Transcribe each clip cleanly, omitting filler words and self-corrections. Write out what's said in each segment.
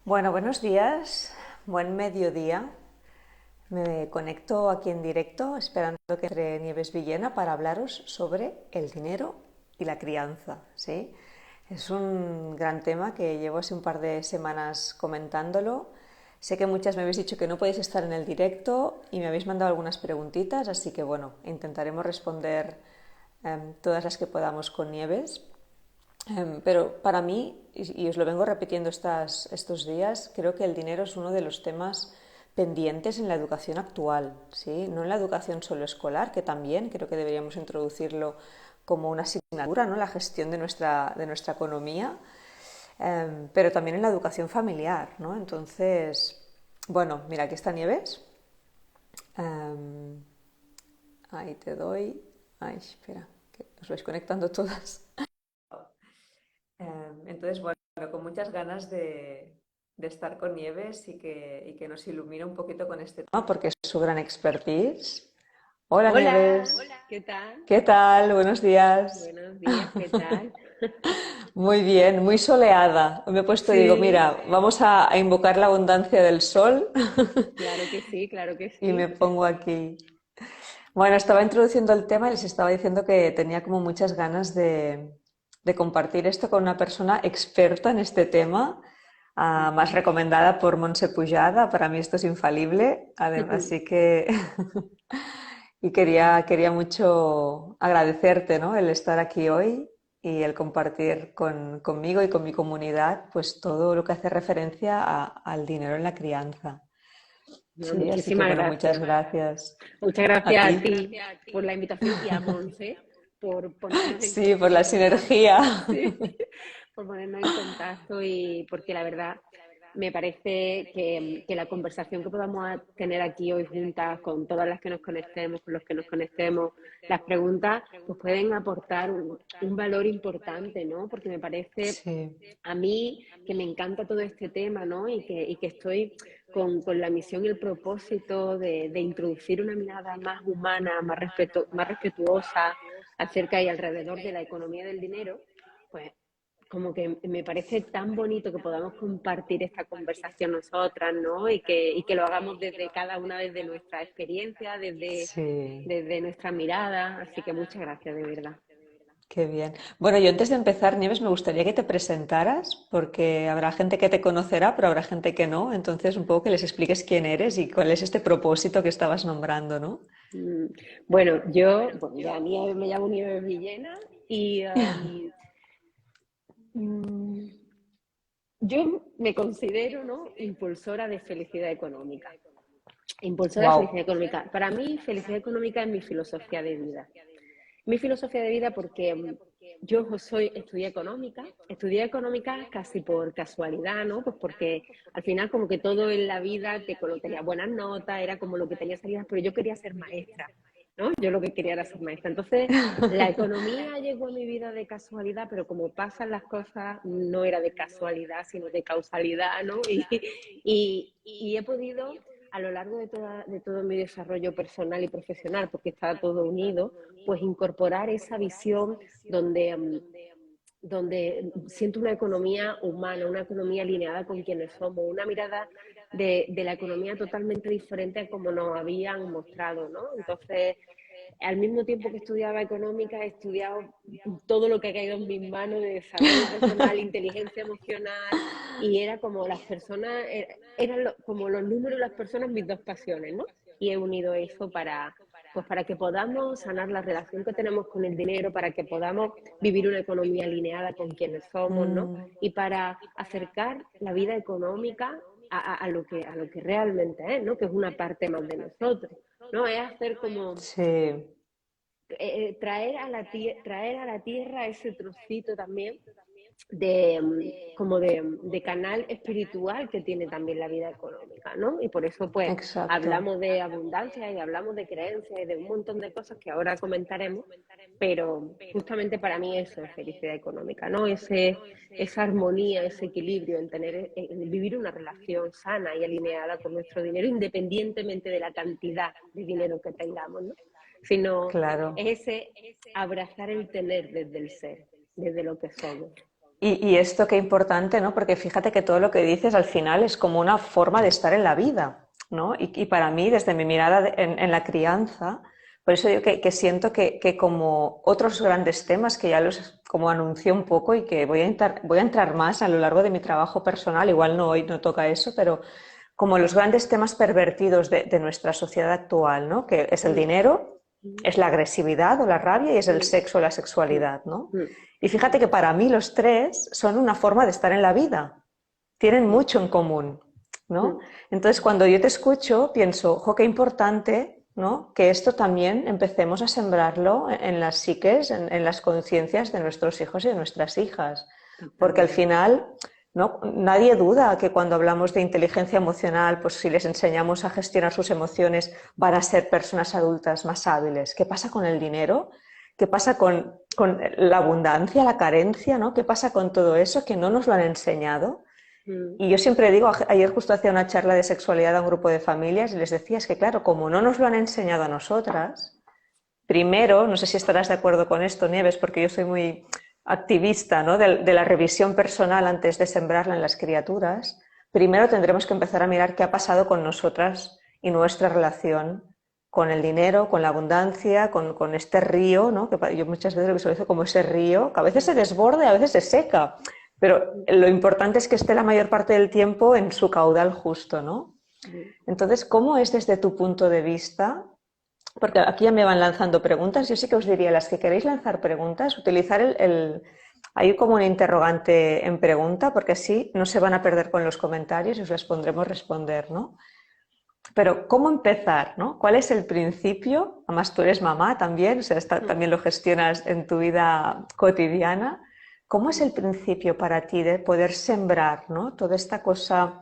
Bueno, buenos días, buen mediodía. Me conecto aquí en directo esperando que entre Nieves Villena para hablaros sobre el dinero y la crianza, ¿sí? Es un gran tema que llevo hace un par de semanas comentándolo. Sé que muchas me habéis dicho que no podéis estar en el directo y me habéis mandado algunas preguntitas, así que bueno, intentaremos responder todas las que podamos con Nieves. Pero para mí, y os lo vengo repitiendo estos días, creo que el dinero es uno de los temas pendientes en la educación actual, ¿sí? No en la educación solo escolar, que también creo que deberíamos introducirlo como una asignatura, ¿no? La gestión de nuestra economía, pero también en la educación familiar, ¿no? Entonces, bueno, mira, aquí está Nieves. Em, Ahí te doy. Ay, espera, que os vais conectando todas. Entonces, bueno, con muchas ganas de estar con Nieves y que nos ilumine un poquito con este tema, porque es su gran expertise. Hola Hola, Nieves, ¿qué tal? ¿qué tal? Buenos días. Buenos días, ¿qué tal? Muy bien, muy soleada. Me he puesto, digo, Sí, mira, vamos a invocar la abundancia del sol claro que sí, claro que y me sí. pongo aquí. Bueno, estaba introduciendo el tema y les estaba diciendo que tenía como muchas ganas de compartir esto con una persona experta en este tema, más Ujú. recomendada por Montse Pujada. Para mí esto es infalible, así que y quería mucho agradecerte, ¿no? El estar aquí hoy y el compartir conmigo y con mi comunidad, pues todo lo que hace referencia al dinero en la crianza. Bueno, Sí, así que muchísimas bueno, muchas gracias. gracias Muchas a gracias a ti. ti por la invitación y a Monse por ponernos Sí, por en la contacto, sinergia. sí, por ponernos en contacto y porque la verdad me parece que la conversación que podamos tener aquí hoy juntas con todas las que nos conectemos, con los que nos conectemos, las preguntas pues pueden aportar un valor importante, ¿no? Porque me parece Sí, a mí que me encanta todo este tema, ¿no? Y que estoy con la misión y el propósito de introducir una mirada más humana, más respetuosa acerca y alrededor de la economía del dinero, pues como que me parece tan bonito que podamos compartir esta conversación nosotras, ¿no? Y que lo hagamos desde cada una, desde nuestra experiencia, sí, desde nuestra mirada. Así que muchas gracias, de verdad. qué bien. Bueno, yo antes de empezar, Nieves, me gustaría que te presentaras, porque habrá gente que te conocerá, pero habrá gente que no. Entonces, un poco que les expliques quién eres y cuál es este propósito que estabas nombrando, ¿no? Mm, Bueno, bueno, ya me llamo Nieves Villena y mm, yo me considero, ¿no?, impulsora de felicidad económica. Impulsora de felicidad Wow. económica. Para mí, felicidad económica es mi filosofía de vida. Mi filosofía de vida porque estudié económica casi por casualidad, ¿no? Pues porque al final como que todo en la vida tenía buenas notas, era como lo que tenía salidas, pero yo quería ser maestra, ¿no? Yo lo que quería era ser maestra. Entonces, la economía llegó a mi vida de casualidad, pero como pasan las cosas, no era de casualidad, sino de causalidad, ¿no? Y he podido a lo largo de todo mi desarrollo personal y profesional, porque está todo unido, pues incorporar esa visión donde, donde siento una economía humana, una economía alineada con quienes somos, una mirada de la economía totalmente diferente a como nos habían mostrado, ¿no? Entonces, al mismo tiempo que estudiaba económica, he estudiado todo lo que ha caído en mis manos de desarrollo personal, inteligencia emocional, y era como las personas, como los números y las personas mis dos pasiones, ¿no? Y he unido eso pues para que podamos sanar la relación que tenemos con el dinero, para que podamos vivir una economía alineada con quienes somos, ¿no? Mm, Y para acercar la vida económica a lo que realmente es, ¿no? Que es una parte más de nosotros, ¿no? Es hacer como sí, traer a la tierra ese trocito también como de canal espiritual que tiene también la vida económica, ¿no? Y por eso pues exacto. hablamos de abundancia y hablamos de creencias y de un montón de cosas que ahora comentaremos, pero justamente para mí eso es felicidad económica, ¿no? Esa armonía, ese equilibrio en vivir una relación sana y alineada con nuestro dinero, independientemente de la cantidad de dinero que tengamos, ¿no? Sino Claro. es ese abrazar el tener desde el ser, desde lo que somos. Y esto qué importante, ¿no? Porque fíjate que todo lo que dices al final es como una forma de estar en la vida, ¿no? Y para mí, desde mi mirada en la crianza, por eso yo que siento que como otros grandes temas que ya los como anuncié un poco y que voy a entrar más a lo largo de mi trabajo personal, igual no hoy no toca eso, pero como los grandes temas pervertidos de nuestra sociedad actual, ¿no? Que es el Mm, dinero, mm, es la agresividad o la rabia y es el mm, sexo o la mm, sexualidad, ¿no? mm, Y fíjate que para mí los tres son una forma de estar en la vida, tienen mm, mucho en común, ¿no? mm, Entonces, cuando yo te escucho, pienso, jo, qué importante, ¿no? Que esto también empecemos a sembrarlo en las psiques, en las conciencias de nuestros hijos y de nuestras hijas, porque al totalmente. final, ¿no? Nadie duda que cuando hablamos de inteligencia emocional, pues si les enseñamos a gestionar sus emociones, van a ser personas adultas más hábiles. ¿Qué pasa con el dinero? ¿Qué pasa con la abundancia, la carencia, ¿no? ¿Qué pasa con todo eso que no nos lo han enseñado? Mm, Y yo siempre digo, ayer justo hacía una charla de sexualidad a un grupo de familias y les decía, es que claro, como no nos lo han enseñado a nosotras, primero, no sé si estarás de acuerdo con esto, Nieves, porque yo soy muy activista, ¿no? de la revisión personal antes de sembrarla en las criaturas, primero tendremos que empezar a mirar qué ha pasado con nosotras y nuestra relación con el dinero, con la abundancia, con este río, ¿no? Que yo muchas veces lo visualizo como ese río, que a veces se desborda y a veces se seca, pero mm, lo importante es que esté la mayor parte del tiempo en su caudal justo, ¿no? mm. Entonces, ¿cómo es desde tu punto de vista? Porque aquí ya me van lanzando preguntas. Yo sí que os diría, las que queréis lanzar preguntas, utilizar hay como un interrogante en pregunta, porque así no se van a perder con los comentarios y os les pondremos responder, ¿no? Pero, ¿cómo empezar, no? ¿Cuál es el principio? Además, tú eres mamá también, o sea, Mm. también lo gestionas en tu vida cotidiana. ¿Cómo es el principio para ti de poder sembrar, ¿no? Toda esta cosa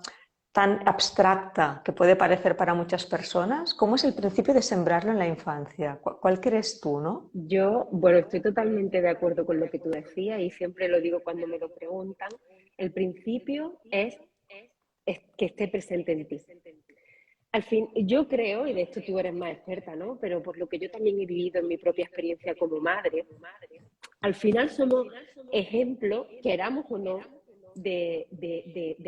tan abstracta que puede parecer para muchas personas? ¿Cómo es el principio de sembrarlo en la infancia? ¿Cuál crees tú, no? Yo, bueno, estoy totalmente de acuerdo con lo que tú decías y siempre lo digo cuando me lo preguntan. El principio es que esté presente en ti. Al fin, yo creo, y de esto tú eres más experta, ¿no? Pero por lo que yo también he vivido en mi propia experiencia como madre, al final somos ejemplos, queramos o no, de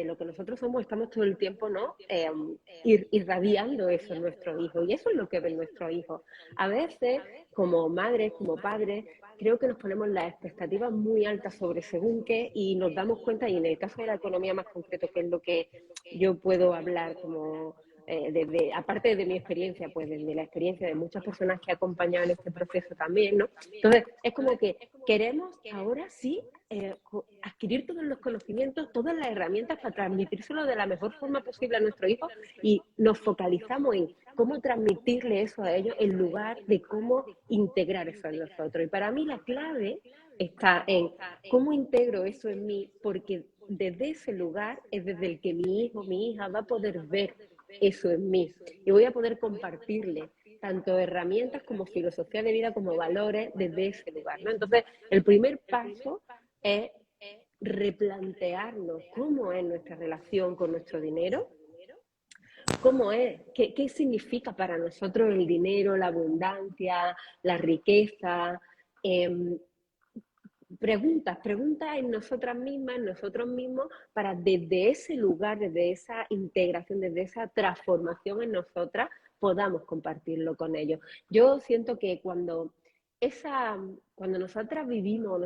lo que nosotros somos, estamos todo el tiempo, ¿no? Irradiando eso en nuestros hijos, y eso es lo que ven nuestros hijos. A veces, como madres, como padres, creo que nos ponemos las expectativas muy altas sobre según qué y nos damos cuenta, y en el caso de la economía más concreto, que es lo que yo puedo hablar como aparte de mi experiencia, pues desde la experiencia de muchas personas que he acompañado en este proceso también, ¿no? Entonces, es como que queremos ahora sí adquirir todos los conocimientos, todas las herramientas para transmitírselo de la mejor forma posible a nuestros hijos y nos focalizamos en cómo transmitirle eso a ellos en lugar de cómo integrar eso en nosotros. Y para mí la clave está en cómo integro eso en mí, porque desde ese lugar es desde el que mi hijo, mi hija va a poder ver eso en mí y voy a poder compartirle tanto herramientas como filosofía de vida, como valores desde ese lugar, ¿no? Entonces, el primer paso es replantearnos cómo es nuestra relación con nuestro dinero, cómo es, qué significa para nosotros el dinero, la abundancia, la riqueza, eh, preguntas en nosotras mismas, en nosotros mismos, para desde ese lugar, desde esa integración, desde esa transformación en nosotras, podamos compartirlo con ellos. Yo siento que cuando nosotros vivimos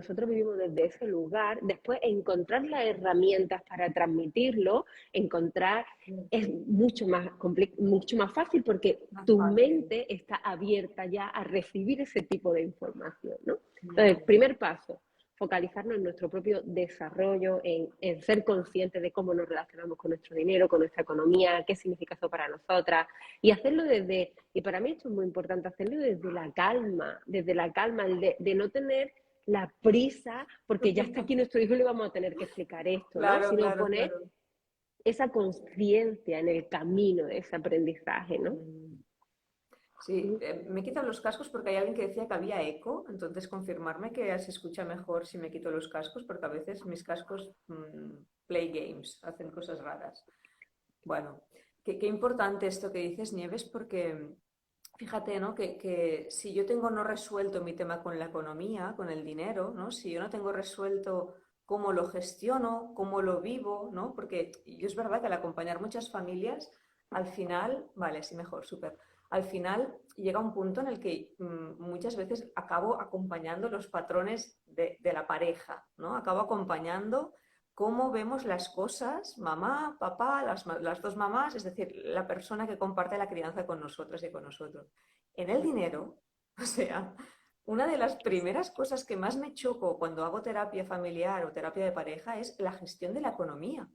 desde ese lugar, después encontrar las herramientas para transmitirlo, encontrar es mucho más fácil porque Más tu fácil. mente está abierta ya a recibir ese tipo de información, ¿no? Entonces, primer paso, focalizarnos en nuestro propio desarrollo, en ser conscientes de cómo nos relacionamos con nuestro dinero, con nuestra economía, qué significa eso para nosotras, y hacerlo y para mí esto es muy importante, hacerlo desde la calma, de no tener la prisa, porque ya está aquí nuestro hijo y le vamos a tener que explicar esto, ¿no? Claro, Sino claro, poner claro. esa conciencia en el camino de ese aprendizaje, ¿no? Mm. Sí, me quitan los cascos porque hay alguien que decía que había eco, entonces confirmarme que se escucha mejor si me quito los cascos, porque a veces mis cascos play games, hacen cosas raras. Bueno, qué importante esto que dices, Nieves, porque fíjate, ¿no? Que si yo tengo no resuelto mi tema con la economía, con el dinero, ¿no? Si yo no tengo resuelto cómo lo gestiono, cómo lo vivo, ¿no? Porque yo es verdad que al acompañar muchas familias, al final, vale, sí, mejor, súper. Al final llega un punto en el que muchas veces acabo acompañando los patrones de la pareja, ¿no? Acabo acompañando cómo vemos las cosas, mamá, papá, las dos mamás, es decir, la persona que comparte la crianza con nosotras y con nosotros. En el dinero, o sea, una de las primeras cosas que más me choco cuando hago terapia familiar o terapia de pareja es la gestión de la economía.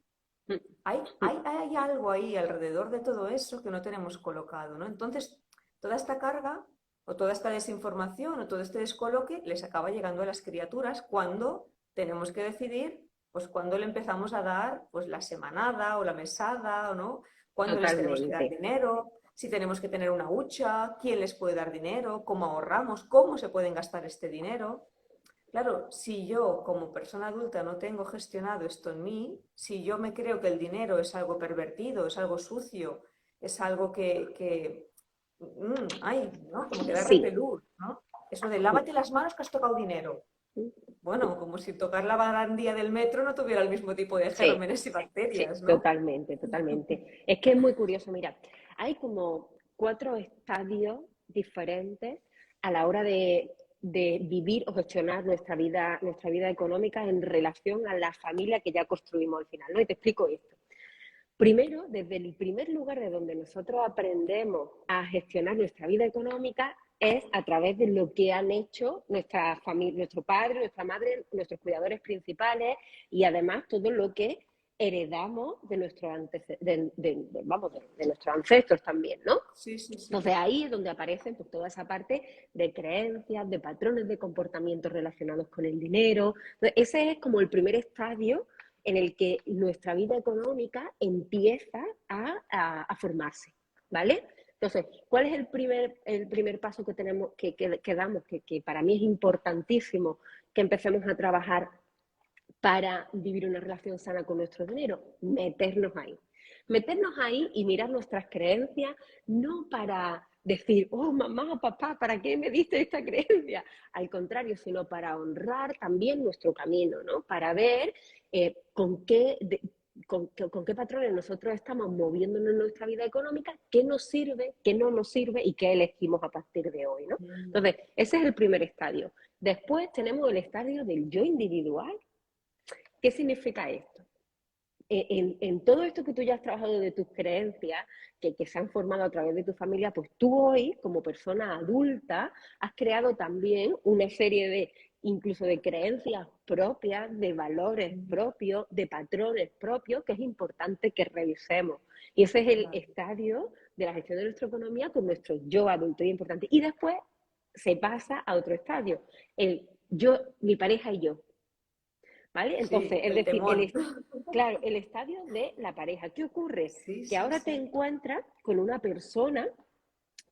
Hay algo ahí alrededor de todo eso que no tenemos colocado, ¿no? Entonces, toda esta carga o toda esta desinformación o todo este descoloque les acaba llegando a las criaturas cuando tenemos que decidir, pues, cuándo le empezamos a dar, pues, la semanada o la mesada, ¿o no? Cuándo les tenemos que dar Totalmente. dinero, si tenemos que tener una hucha, quién les puede dar dinero, cómo ahorramos, cómo se pueden gastar este dinero. Claro, si yo como persona adulta no tengo gestionado esto en mí, si yo me creo que el dinero es algo pervertido, es algo sucio, es algo ay, ¿no? Como que da Sí. repelús, ¿no? Eso de lávate las manos que has tocado dinero. Bueno, como si tocar la barandilla del metro no tuviera el mismo tipo de Sí, gérmenes y sí, bacterias, ¿no? totalmente, totalmente. Es que es muy curioso, mira, hay como 4 estadios diferentes a la hora de vivir o gestionar nuestra vida económica en relación a la familia que ya construimos al final, ¿no? Y te explico esto. Primero, desde el primer lugar de donde nosotros aprendemos a gestionar nuestra vida económica es a través de lo que han hecho nuestra familia, nuestro padre, nuestra madre, nuestros cuidadores principales y además todo lo que heredamos de nuestros de nuestros ancestros también, ¿no? Sí, sí, sí. Entonces ahí es donde aparecen pues, toda esa parte de creencias, de patrones de comportamiento relacionados con el dinero. Entonces, ese es como el primer estadio en el que nuestra vida económica empieza a formarse, ¿vale? Entonces, ¿cuál es el primer paso que tenemos, que damos, que para mí es importantísimo que empecemos a trabajar para vivir una relación sana con nuestro dinero? Meternos ahí. Meternos ahí y mirar nuestras creencias, no para decir, oh, mamá, papá, ¿para qué me diste esta creencia? Al contrario, sino para honrar también nuestro camino, ¿no? Para ver con qué patrones nosotros estamos moviéndonos en nuestra vida económica, qué nos sirve, qué no nos sirve y qué elegimos a partir de hoy, ¿no? Entonces, ese es el primer estadio. Después tenemos el estadio del yo individual. ¿Qué significa esto? En todo esto que tú ya has trabajado de tus creencias, que se han formado a través de tu familia, pues tú hoy, como persona adulta, has creado también una serie de, incluso de creencias propias, de valores propios, de patrones propios, que es importante que revisemos. Y ese es el Vale. estadio de la gestión de nuestra economía con nuestro yo adulto, y importante. Y después se pasa a otro estadio, el yo, mi pareja y yo. ¿Vale? Entonces, Sí, es el decir, temón. claro, el estadio de la pareja. ¿Qué ocurre? Sí, Que sí, ahora te sí. encuentras con una persona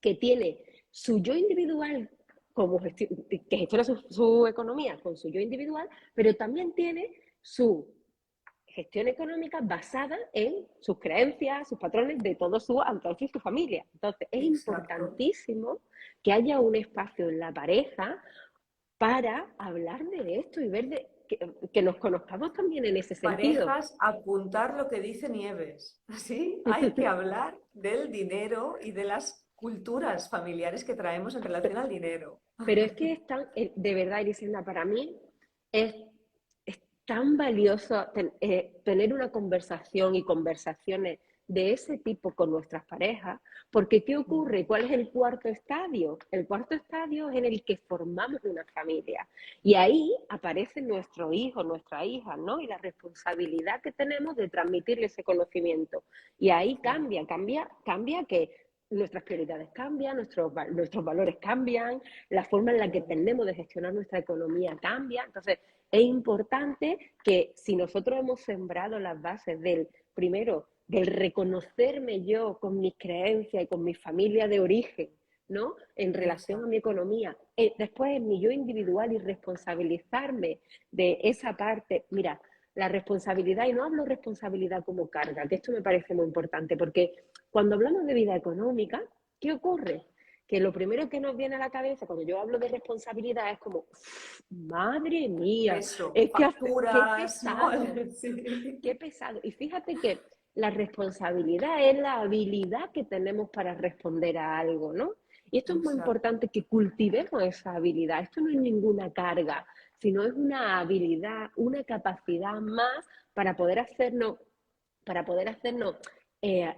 que tiene su yo individual, que gestiona su economía con su yo individual, pero también tiene su gestión económica basada en sus creencias, sus patrones de todo su ancestro y su familia. Entonces, es Exacto. importantísimo que haya un espacio en la pareja para hablar de esto y ver que nos conozcamos también en ese sentido. Parejas, apuntar lo que dice Nieves. ¿Sí? Hay que hablar del dinero y de las culturas familiares que traemos en relación al dinero. Pero es que es tan, de verdad, Elisenda, para mí es, es tan valioso tener una conversación y conversaciones de ese tipo con nuestras parejas, porque ¿qué ocurre? ¿Cuál es el cuarto estadio? El cuarto estadio es en el que formamos una familia. Y ahí aparece nuestro hijo, nuestra hija, ¿no? Y la responsabilidad que tenemos de transmitirle ese conocimiento. Y ahí Claro. cambia que nuestras prioridades cambian, nuestros valores cambian, la forma en la que tenemos de gestionar nuestra economía cambia. Entonces, es importante que si nosotros hemos sembrado las bases primero, del reconocerme yo con mis creencias y con mi familia de origen, ¿no? En relación a mi Exacto. economía. Después en mi yo individual y responsabilizarme de esa parte. Mira, la responsabilidad, y no hablo responsabilidad como carga, que esto me parece muy importante, porque cuando hablamos de vida económica, ¿qué ocurre? que lo primero que nos viene a la cabeza cuando yo hablo de responsabilidad es como, madre mía, Eso, es que qué facturas, ¿no? pesado, Sí. qué pesado. Y fíjate que la responsabilidad es la habilidad que tenemos para responder a algo, ¿no? Y esto es muy Exacto. importante que cultivemos esa habilidad. Esto no es ninguna carga, sino es una habilidad, una capacidad más para poder hacernos eh,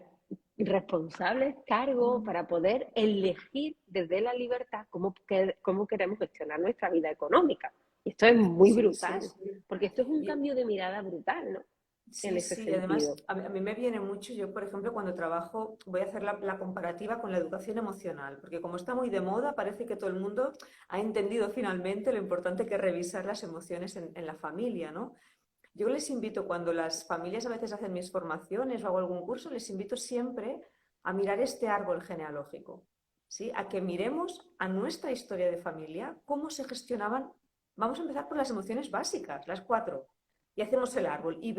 responsables, cargo, para poder elegir desde la libertad cómo queremos gestionar nuestra vida económica. Y esto es muy Sí, sí, brutal, sí. porque esto es un Y, cambio de mirada brutal, ¿no? En sí, ese sí, además sentido. a mí me viene mucho, yo por ejemplo cuando trabajo voy a hacer la comparativa con la educación emocional, porque como está muy de moda, parece que todo el mundo ha entendido finalmente lo importante que es revisar las emociones en la familia, ¿no? Yo les invito, cuando las familias a veces hacen mis formaciones o hago algún curso, les invito siempre a mirar este árbol genealógico, ¿sí? A que miremos a nuestra historia de familia, cómo se gestionaban. Vamos a empezar por las emociones básicas, las cuatro, y hacemos el árbol y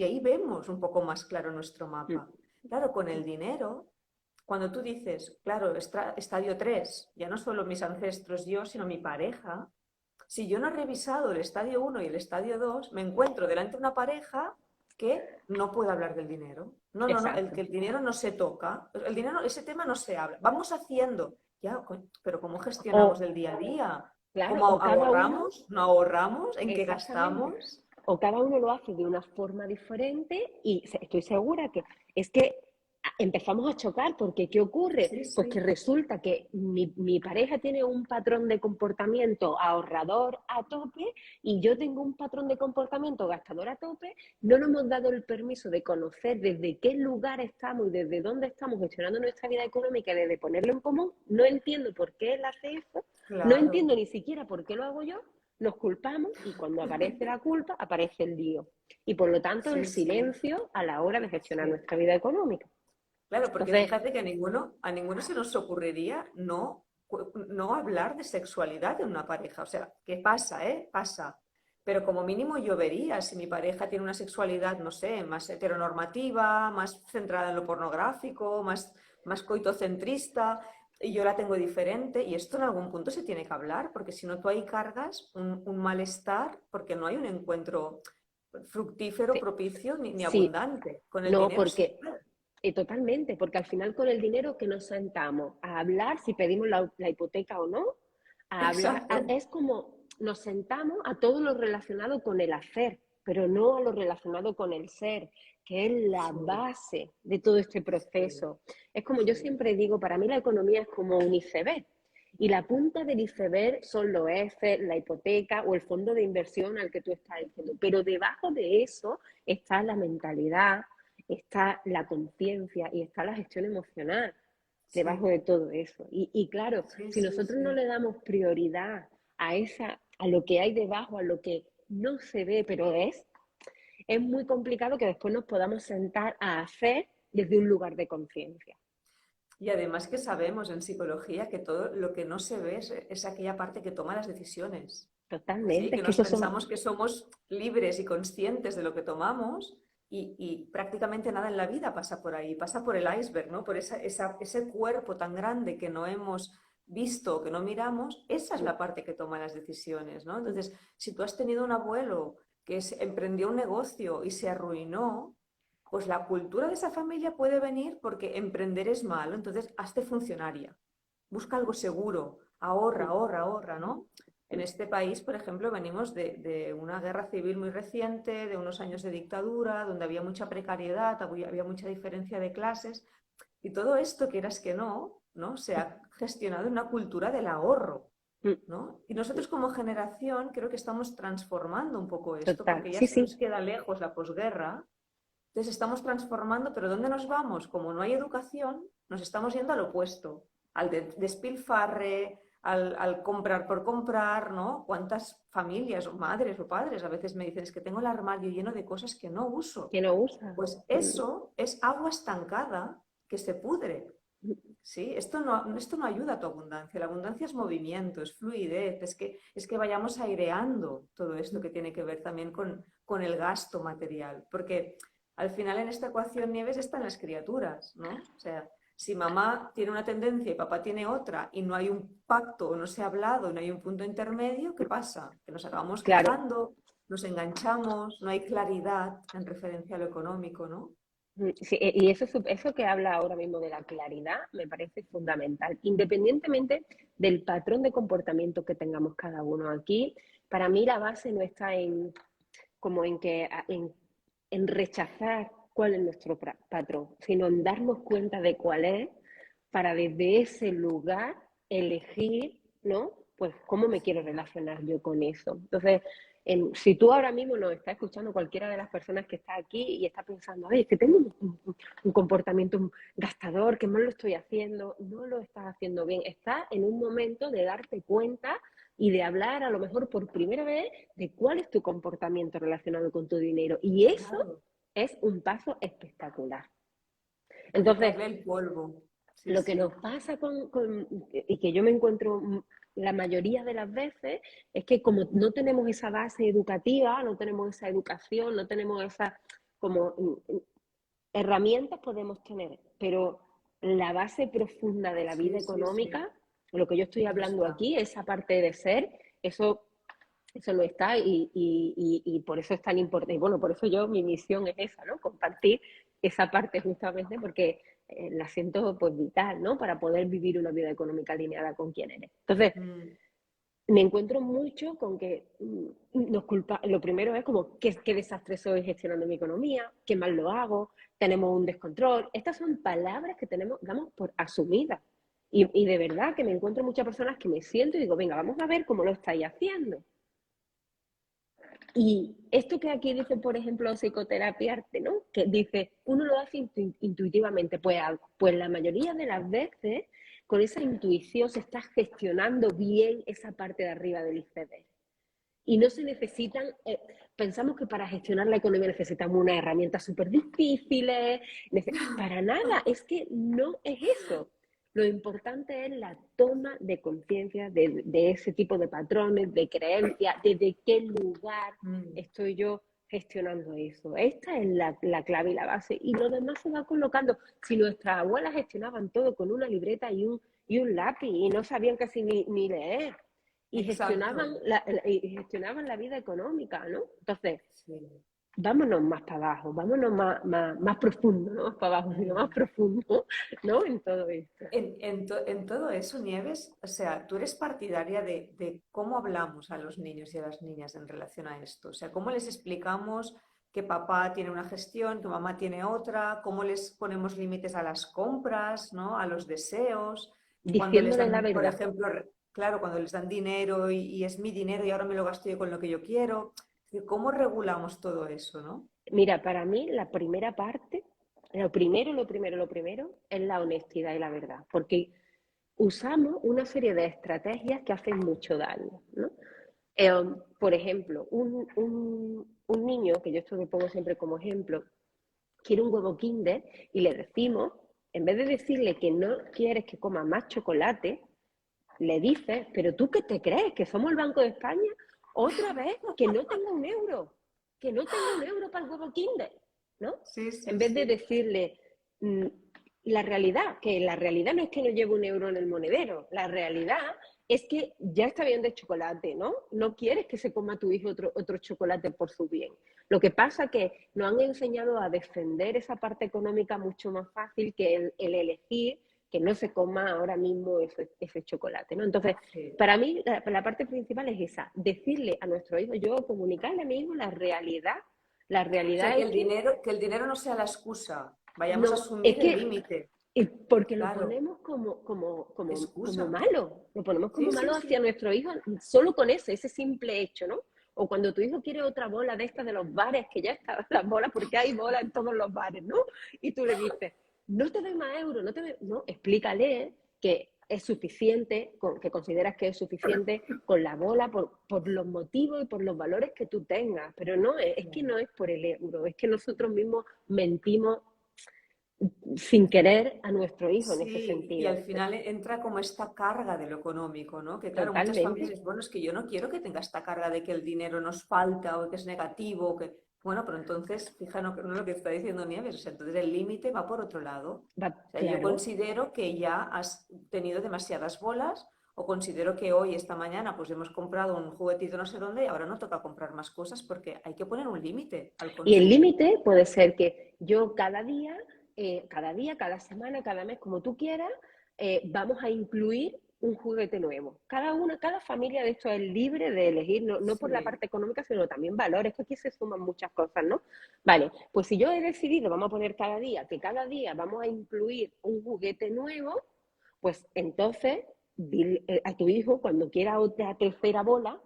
ahí vemos un poco más claro nuestro mapa. Claro, con el dinero, cuando tú dices, claro, estadio 3, ya no solo mis ancestros, yo, sino mi pareja, si yo no he revisado el estadio 1 y el estadio 2, me encuentro delante de una pareja que no puede hablar del dinero. No, no, no, Exacto. el dinero no se toca, el dinero, ese tema no se habla. Vamos haciendo, ya, pero ¿cómo gestionamos O, el día a día? claro, ¿Cómo o cada uno, ahorramos? ¿No ahorramos? ¿En qué exactamente, gastamos? o cada uno lo hace de una forma diferente y estoy segura que es que empezamos a chocar porque ¿qué ocurre? Sí, Pues que sí. resulta que mi pareja tiene un patrón de comportamiento ahorrador a tope y yo tengo un patrón de comportamiento gastador a tope. No nos hemos dado el permiso de conocer desde qué lugar estamos y desde dónde estamos gestionando nuestra vida económica, desde ponerlo en común. No entiendo por qué él hace eso, no Claro. entiendo ni siquiera por qué lo hago yo. Nos culpamos y cuando aparece la culpa, aparece el lío. Y por lo tanto, el Sí, sí, silencio a la hora de gestionar sí. nuestra vida económica. Claro, porque Entonces, fíjate que a ninguno se nos ocurriría no hablar de sexualidad en una pareja. O sea, ¿qué pasa, Pasa. Pero como mínimo yo vería si mi pareja tiene una sexualidad, no sé, más heteronormativa, más centrada en lo pornográfico, más coitocentrista, y yo la tengo diferente. Y esto en algún punto se tiene que hablar, porque si no tú ahí cargas un malestar, porque no hay un encuentro fructífero, sí, propicio ni sí, abundante. Con el no, dinero sí. porque totalmente, porque al final con el dinero que nos sentamos a hablar si pedimos la hipoteca o no, a hablar, Exacto. es como nos sentamos a todo lo relacionado con el hacer, pero no a lo relacionado con el ser, que es la Sí, base de todo este sí, proceso. Es como yo sí. siempre digo, para mí la economía es como un iceberg. Y la punta del iceberg son los EFE, la hipoteca o el fondo de inversión al que tú estás diciendo. Pero debajo de eso está la mentalidad, está la conciencia y está la gestión emocional debajo Sí, de todo eso. Y claro, sí, si sí, nosotros no sí. le damos prioridad a lo que hay debajo, a lo que no se ve, pero es muy complicado que después nos podamos sentar a hacer desde un lugar de conciencia. Y además que sabemos en psicología que todo lo que no se ve es aquella parte que toma las decisiones. Sí, Totalmente, es que que nos eso son, pensamos que somos libres y conscientes de lo que tomamos y prácticamente nada en la vida pasa por ahí, pasa por el iceberg, ¿no? Por ese cuerpo tan grande que no hemos visto, que no miramos, esa es la parte que toma las decisiones, ¿no? Entonces, si tú has tenido un abuelo que emprendió un negocio y se arruinó, pues la cultura de esa familia puede venir porque emprender es malo, entonces hazte funcionaria, busca algo seguro, ahorra, ahorra, ahorra, ¿no? En este país, por ejemplo, venimos de una guerra civil muy reciente, de unos años de dictadura, donde había mucha precariedad, había mucha diferencia de clases, y todo esto, quieras que no, se ha gestionado en una cultura del ahorro, ¿no? Y nosotros como generación creo que estamos transformando un poco esto, total, porque ya sí, se nos sí, queda lejos la posguerra, entonces estamos transformando, pero ¿dónde nos vamos? Como no hay educación, nos estamos yendo al opuesto, al despilfarre, al comprar por comprar, ¿no? ¿Cuántas familias o madres o padres a veces me dicen es que tengo el armario lleno de cosas que no uso? que no usa. Pues eso es agua estancada que se pudre. ¿Sí? Esto no ayuda a tu abundancia. La abundancia es movimiento, es fluidez, es que vayamos aireando todo esto que tiene que ver también con el gasto material. Porque al final en esta ecuación Nieves están las criaturas, ¿no? O sea, Si mamá tiene una tendencia y papá tiene otra y no hay un pacto, no se ha hablado, no hay un punto intermedio, ¿qué pasa? Que nos acabamos Claro. quejando, nos enganchamos, no hay claridad en referencia a lo económico, ¿no? Sí, y eso que habla ahora mismo de la claridad me parece fundamental, independientemente del patrón de comportamiento que tengamos cada uno aquí. Para mí la base no está en como en rechazar cuál es nuestro patrón, sino en darnos cuenta de cuál es para desde ese lugar elegir, ¿no? Pues cómo me quiero relacionar yo con eso. Entonces, si tú ahora mismo nos estás escuchando cualquiera de las personas que está aquí y está pensando, ay, es que tengo un comportamiento gastador, que mal lo estoy haciendo, no lo estás haciendo bien. Estás en un momento de darte cuenta y de hablar a lo mejor por primera vez de cuál es tu comportamiento relacionado con tu dinero. Y eso Claro, es un paso espectacular. a Entonces, quitarle el polvo. Sí, lo que sí. nos pasa y que yo me encuentro la mayoría de las veces, es que como no tenemos esa base educativa, no tenemos esa educación, no tenemos esas como herramientas podemos tener, pero la base profunda de la vida Sí, sí, sí. económica, lo que yo estoy No hablando está. aquí, esa parte de ser, eso no está y por eso es tan importante. Y bueno, por eso mi misión es esa, ¿no? Compartir esa parte justamente porque la siento pues vital, ¿no? Para poder vivir una vida económica alineada con quién eres. Entonces, Mm, me encuentro mucho con que lo primero es como qué desastre soy gestionando mi economía, qué mal lo hago, tenemos un descontrol. Estas son palabras que damos por asumidas. Y de verdad que me encuentro muchas personas que me siento y digo, venga, vamos a ver cómo lo estáis haciendo. Y esto que aquí dice, por ejemplo, psicoterapia arte, ¿no? Que dice, uno lo hace intuitivamente. Pues la mayoría de las veces, con esa intuición se está gestionando bien esa parte de arriba del iceberg. Y no se necesitan, pensamos que para gestionar la economía necesitamos unas herramientas súper difíciles. Para nada, es que no es eso. Lo importante es la toma de conciencia de ese tipo de patrones, de creencias, desde qué lugar mm. estoy yo gestionando eso. Esta es la clave y la base. Y lo demás se va colocando. Si nuestras abuelas gestionaban todo con una libreta y un lápiz y no sabían casi ni leer, y gestionaban Exacto. gestionaban la vida económica, ¿no? Entonces, Sí. vámonos más para abajo, vámonos más profundo, no más para abajo, sino más Mm. profundo, ¿no? En todo esto. En todo eso, Nieves, o sea, tú eres partidaria de cómo hablamos a los niños y a las niñas en relación a esto. O sea, cómo les explicamos que papá tiene una gestión, que mamá tiene otra, cómo les ponemos límites a las compras, ¿no? A los deseos, cuando les Diciéndoles la dan, por verdad. ejemplo, claro, cuando les dan dinero y es mi dinero y ahora me lo gasto yo con lo que yo quiero. ¿Cómo regulamos todo eso, no? Mira, para mí la primera parte, lo primero es la honestidad y la verdad, porque usamos una serie de estrategias que hacen mucho daño, ¿no? Eh, por ejemplo, un niño, que yo esto lo pongo siempre como ejemplo, quiere un huevo Kinder y le decimos, en vez de decirle que no quieres que coma más chocolate, le dices, pero tú qué te crees, que somos el Banco de España, otra vez que no tengo un euro, que no tengo un euro para el huevo Kinder, ¿no? Sí, En sí, vez de sí. decirle la realidad, que la realidad no es que no lleve un euro en el monedero, la realidad es que ya está bien de chocolate, ¿no? No quieres que se coma tu hijo otro chocolate por su bien. Lo que pasa es que nos han enseñado a defender esa parte económica mucho más fácil que el elegir que no se coma ahora mismo ese chocolate, ¿no? Entonces, Sí. para mí la parte principal es esa, decirle a nuestro hijo, yo comunicarle a mi hijo la O sea, realidad es que el dinero no sea la excusa, vayamos a no, es asumir el que límite. porque lo Claro, ponemos como excusa. malo, lo ponemos como Sí, sí, malo hacia sí. nuestro hijo solo con ese simple hecho, ¿no? O cuando tu hijo quiere otra bola de estas de los bares, que ya están las bolas, porque hay bolas en todos los bares, ¿no? Y tú le dices, no te doy más euros, no, explícale que es suficiente, que consideras que es suficiente con la bola por los motivos y por los valores que tú tengas, pero no, es que no es por el euro, es que nosotros mismos mentimos sin querer a nuestro hijo en ese Sí, y sentido. al final entra como esta carga de lo económico, ¿no? Que claro, muchas familias Totalmente. dicen, bueno, es que yo no quiero que tenga esta carga de que el dinero nos falta o que es negativo, que Bueno, pero entonces, fija no lo que está diciendo Nieves, o sea, entonces el límite va por otro lado. Va, O sea, yo claro. considero que ya has tenido demasiadas bolas o considero que hoy, esta mañana, pues hemos comprado un juguetito no sé dónde y ahora no toca comprar más cosas porque hay que poner un límite al Y el consumo. límite puede ser que yo cada día, cada semana, cada mes, como tú quieras, vamos a incluir un juguete nuevo. Cada familia de esto es libre de elegir, no por la Sí, parte económica, sino también valores, que aquí se suman muchas cosas, ¿no? Vale, pues si yo he decidido, vamos a poner cada día, que cada día vamos a incluir un juguete nuevo, pues entonces dile, a tu hijo, cuando quiera otra tercera bola,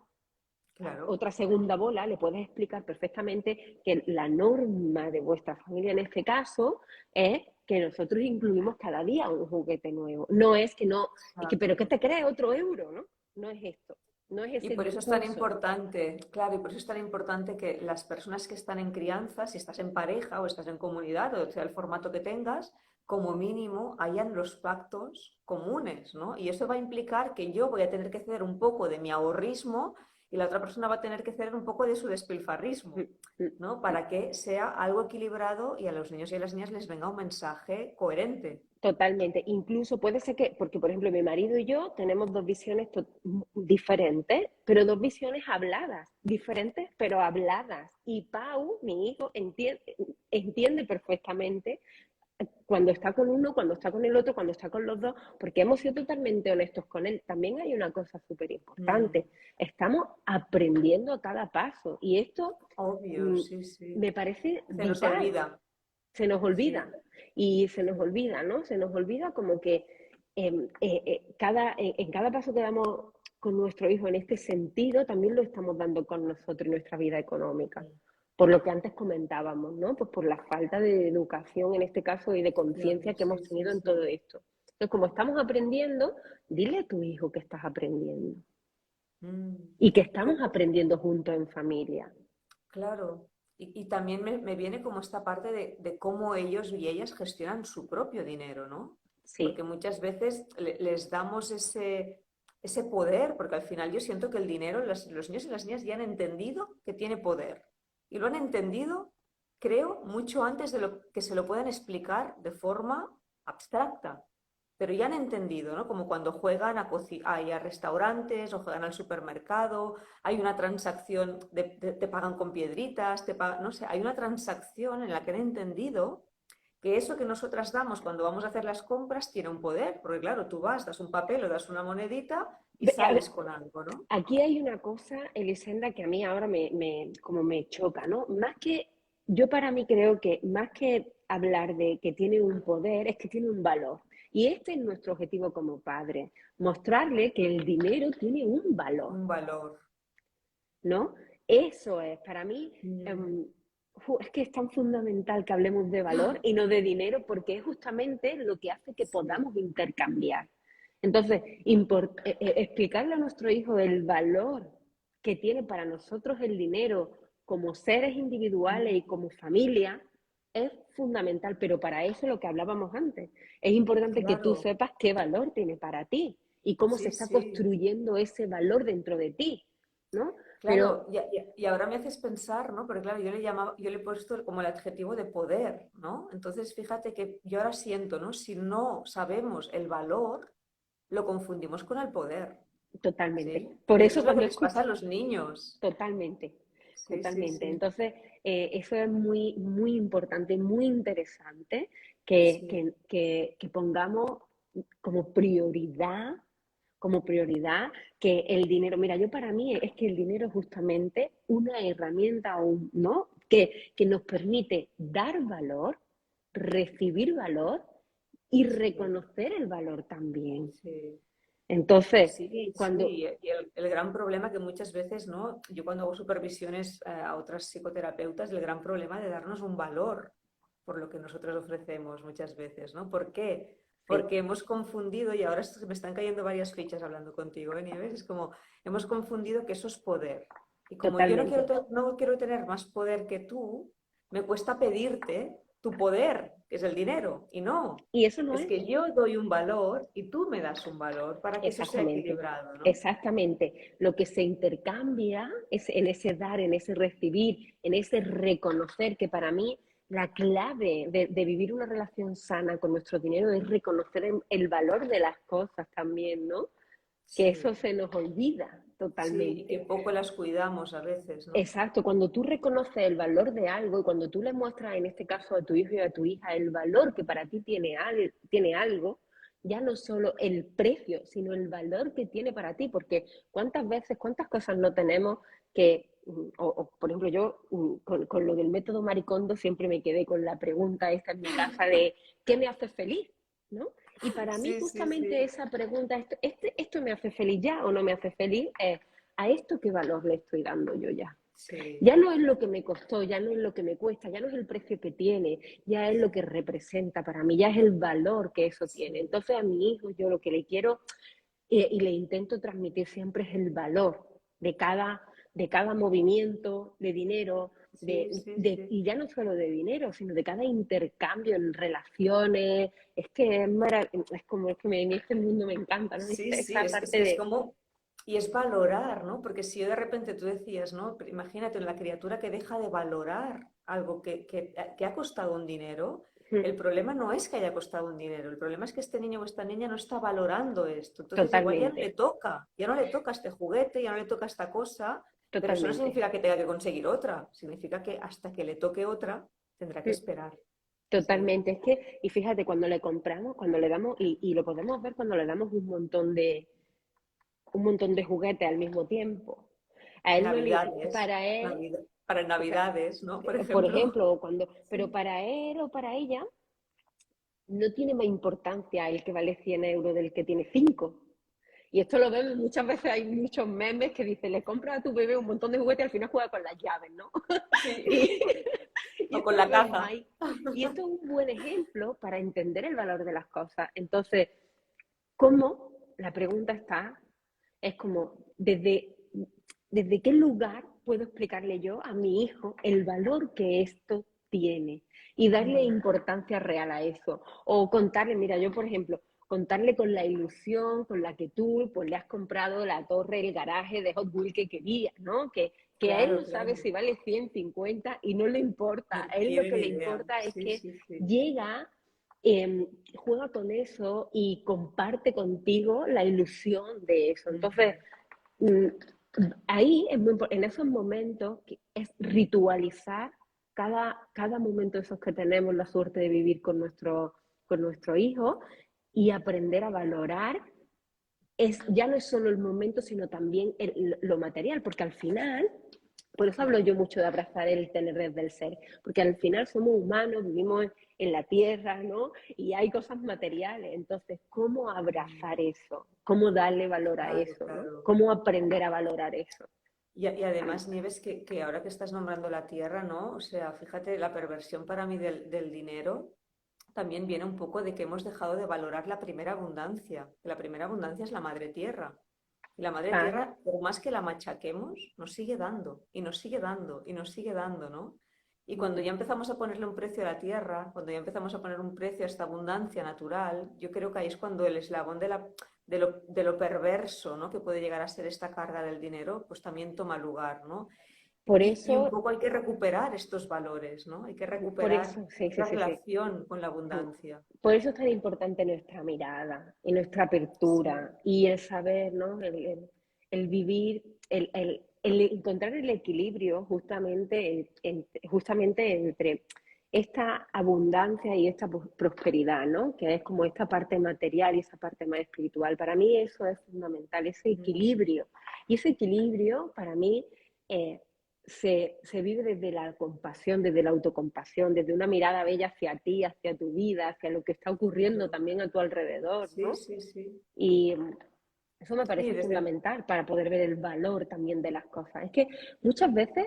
claro. otra segunda bola, le puedes explicar perfectamente que la norma de vuestra familia en este caso es que nosotros incluimos cada día un juguete nuevo. No es que no, es que, pero ¿qué Exacto. te crees? Otro euro, ¿no? No es esto, no es Y ese por eso es tan discurso. importante, claro, y por eso es tan importante que las personas que están en crianza, si estás en pareja o estás en comunidad, o sea el formato que tengas, como mínimo hayan los pactos comunes, ¿no? Y eso va a implicar que yo voy a tener que ceder un poco de mi ahorrismo y la otra persona va a tener que ceder un poco de su despilfarrismo, ¿no? Para que sea algo equilibrado y a los niños y a las niñas les venga un mensaje coherente. Totalmente. Incluso puede ser que, porque por ejemplo mi marido y yo tenemos dos visiones diferentes, pero dos visiones habladas, diferentes pero habladas. Y Pau, mi hijo, entiende perfectamente cuando está con uno, cuando está con el otro, cuando está con los dos, porque hemos sido totalmente honestos con él. También hay una cosa súper Mm, importante, estamos aprendiendo a cada paso y esto obvio, mm, sí, sí. me parece Se nos vital, olvida, se nos sí. olvida y se nos olvida, ¿no? Se nos olvida como que en cada paso que damos con nuestro hijo en este sentido, también lo estamos dando con nosotros en nuestra vida económica. Por lo que antes comentábamos, ¿no? Pues por la falta de educación en este caso y de conciencia Claro, que hemos sí, sí, tenido en todo sí. esto. Entonces, como estamos aprendiendo, dile a tu hijo que estás aprendiendo Mm, y que estamos co- aprendiendo juntos en familia. claro. Y también me viene como esta parte de cómo ellos y ellas gestionan su propio dinero, ¿no? Sí, Porque muchas veces les damos ese poder, porque al final yo siento que el dinero, los niños y las niñas ya han entendido que tiene poder. Y lo han entendido, creo, mucho antes de lo que se lo puedan explicar de forma abstracta. Pero ya han entendido, ¿no? Como cuando juegan a restaurantes o juegan al supermercado, hay una transacción, te pagan con piedritas, no sé, hay una transacción en la que han entendido que eso que nosotras damos cuando vamos a hacer las compras tiene un poder, porque claro, tú vas, das un papel o das una monedita y sales con algo, ¿no? aquí hay una cosa, Elisenda, que a mí ahora como me choca, ¿no? Más que, yo para mí creo que más que hablar de que tiene un poder, es que tiene un valor. Y este es nuestro objetivo como padre, mostrarle que el dinero tiene un valor, Un valor. ¿no? Eso es, para mí, Mm. es que es tan fundamental que hablemos de valor y no de dinero, porque es justamente lo que hace que Sí, podamos intercambiar. Entonces, explicarle a nuestro hijo el valor que tiene para nosotros el dinero como seres individuales y como familia es fundamental, pero para eso lo que hablábamos antes, es importante que tú claro. sepas qué valor tiene para ti y cómo se Sí, está sí. construyendo ese valor dentro de ti, ¿no? Claro, Pero y ahora me haces pensar, ¿no? Porque claro, yo le he puesto como el adjetivo de poder, ¿no? Entonces, fíjate que yo ahora siento, ¿no? Si no sabemos el valor, lo confundimos con el poder, totalmente. ¿sí? Por Y eso eso es lo que cuando les pasa escucho, a los niños. totalmente, Sí, sí, totalmente. sí. Entonces, eso es muy, muy importante, muy interesante Sí, que pongamos como prioridad que el dinero, mira, yo para mí es que el dinero es justamente una herramienta, ¿no? Que nos permite dar valor, recibir valor y sí, reconocer el valor también. sí. Entonces, Sí, cuando, sí, y el gran problema que muchas veces, ¿no? Yo cuando hago supervisiones a otras psicoterapeutas, el gran problema de darnos un valor por lo que nosotros ofrecemos muchas veces, ¿no? ¿Por qué? sí, Porque hemos confundido, y ahora se me están cayendo varias fichas hablando contigo, ¿eh, Nieves? Es como, hemos confundido que eso es poder. Y como yo totalmente. no quiero tener más poder que tú, me cuesta pedirte, tu poder, que es el dinero, y no. Y eso no Es es. que yo doy un valor y tú me das un valor para que eso sea Exactamente, equilibrado, ¿no? exactamente. Lo que se intercambia es en ese dar, en ese recibir, en ese reconocer, que para mí la clave de vivir una relación sana con nuestro dinero es reconocer el valor de las cosas también, ¿no? Que eso Sí, se nos olvida sí, y que totalmente. poco las cuidamos a veces, ¿no? Exacto, cuando tú reconoces el valor de algo y cuando tú le muestras, en este caso a tu hijo y a tu hija, el valor que para ti tiene algo, ya no solo el precio, sino el valor que tiene para ti, porque cuántas veces, cuántas cosas no tenemos que, por ejemplo, yo con lo del método Maricondo siempre me quedé con la pregunta esta en mi casa de ¿qué me hace feliz? ¿No? Y para mí Sí, sí, justamente sí. esa pregunta, esto me hace feliz ya o no me hace feliz, ¿a esto qué valor le estoy dando yo ya? Sí, Ya no es lo que me costó, ya no es lo que me cuesta, ya no es el precio que tiene, ya es lo que representa para mí, ya es el valor que eso tiene. sí, Entonces a mi hijo yo lo que le quiero y le intento transmitir siempre es el valor de cada movimiento de dinero, sí, sí, sí. y ya no solo de dinero, sino de cada intercambio en relaciones. Es que es como es que en este mundo me encanta, ¿no? Sí, sí, Esta es parte que es de... como, y es valorar, ¿no? Porque si yo de repente tú decías, ¿no? Pero imagínate la criatura que deja de valorar algo que ha costado un dinero, el problema no es que haya costado un dinero, el problema es que este niño o esta niña no está valorando esto. Entonces igual Totalmente, ya no le toca este juguete, ya no le toca esta cosa, pero eso no totalmente. significa que tenga que conseguir otra, significa que hasta que le toque otra, tendrá que esperar. Sí, Totalmente, es que, y fíjate, cuando le compramos, cuando le damos, y lo podemos ver cuando le damos un montón de juguetes al mismo tiempo. A él no le, Navidades, para él, para Navidades, ¿no? Por por ejemplo. ejemplo, cuando, pero Sí. para él o para ella, no tiene más importancia el que vale 100 euros del que tiene 5. Y esto lo vemos muchas veces, hay muchos memes que dicen, le compras a tu bebé un montón de juguetes y al final juega con las llaves, ¿no? Sí, y, y o esto con lo la vemos caja. ahí. Y esto es un buen ejemplo para entender el valor de las cosas. Entonces, ¿cómo? La pregunta está, es como, ¿desde qué lugar puedo explicarle yo a mi hijo el valor que esto tiene? Y darle Mm, importancia real a eso. O contarle, mira, yo por ejemplo, contarle con la ilusión con la que tú pues, le has comprado la torre, el garaje de Hot Wheels que quería, ¿no? Que a él claro, no sabe claro. si vale 150 y no le importa. No A él lo tiene que ni le idea. importa es Sí, que sí, sí. llega juega con eso y comparte contigo la ilusión de eso. Entonces, Ujú. mm, ahí en esos momentos es ritualizar cada momento de esos que tenemos la suerte de vivir con nuestro hijo y aprender a valorar ya no es solo el momento, sino también lo material, porque al final, por eso hablo Sí, yo mucho de abrazar el tener desde el ser, porque al final somos humanos, vivimos en la tierra, ¿no? Y hay cosas materiales, entonces, ¿cómo mm, abrazar eso? ¿Cómo darle valor a claro, eso, ¿no? claro. ¿Cómo aprender a valorar eso? Y además, Nieves, que ahora que estás nombrando la tierra, ¿no? O sea, fíjate, la perversión para mí del dinero también viene un poco de que hemos dejado de valorar la primera abundancia. La primera abundancia es la madre tierra. Y la madre Ah, tierra, por más que la machaquemos, nos sigue dando y nos sigue dando y nos sigue dando, ¿no? Y cuando ya empezamos a ponerle un precio a la tierra, cuando ya empezamos a poner un precio a esta abundancia natural, yo creo que ahí es cuando el eslabón de lo perverso, ¿no? Que puede llegar a ser esta carga del dinero, pues también toma lugar, ¿no? por Y un eso, poco hay que recuperar estos valores, ¿no? Hay que por recuperar eso, sí, sí, esta sí, sí. relación con la abundancia. Por eso es tan importante nuestra mirada y nuestra Sí, apertura y el saber, ¿no? El vivir, el encontrar el equilibrio justamente entre esta abundancia y esta prosperidad, ¿no? Que es como esta parte material y esa parte más espiritual. Para mí eso es fundamental, ese mm, equilibrio. Y ese equilibrio, para mí, eh, se vive desde la compasión, desde la autocompasión, desde una mirada bella hacia ti, hacia tu vida, hacia lo que está ocurriendo ujú. también a tu alrededor, Sí, ¿no? sí, sí. Y eso me Sí, parece desde, fundamental para poder ver el valor también de las cosas. Es que muchas veces,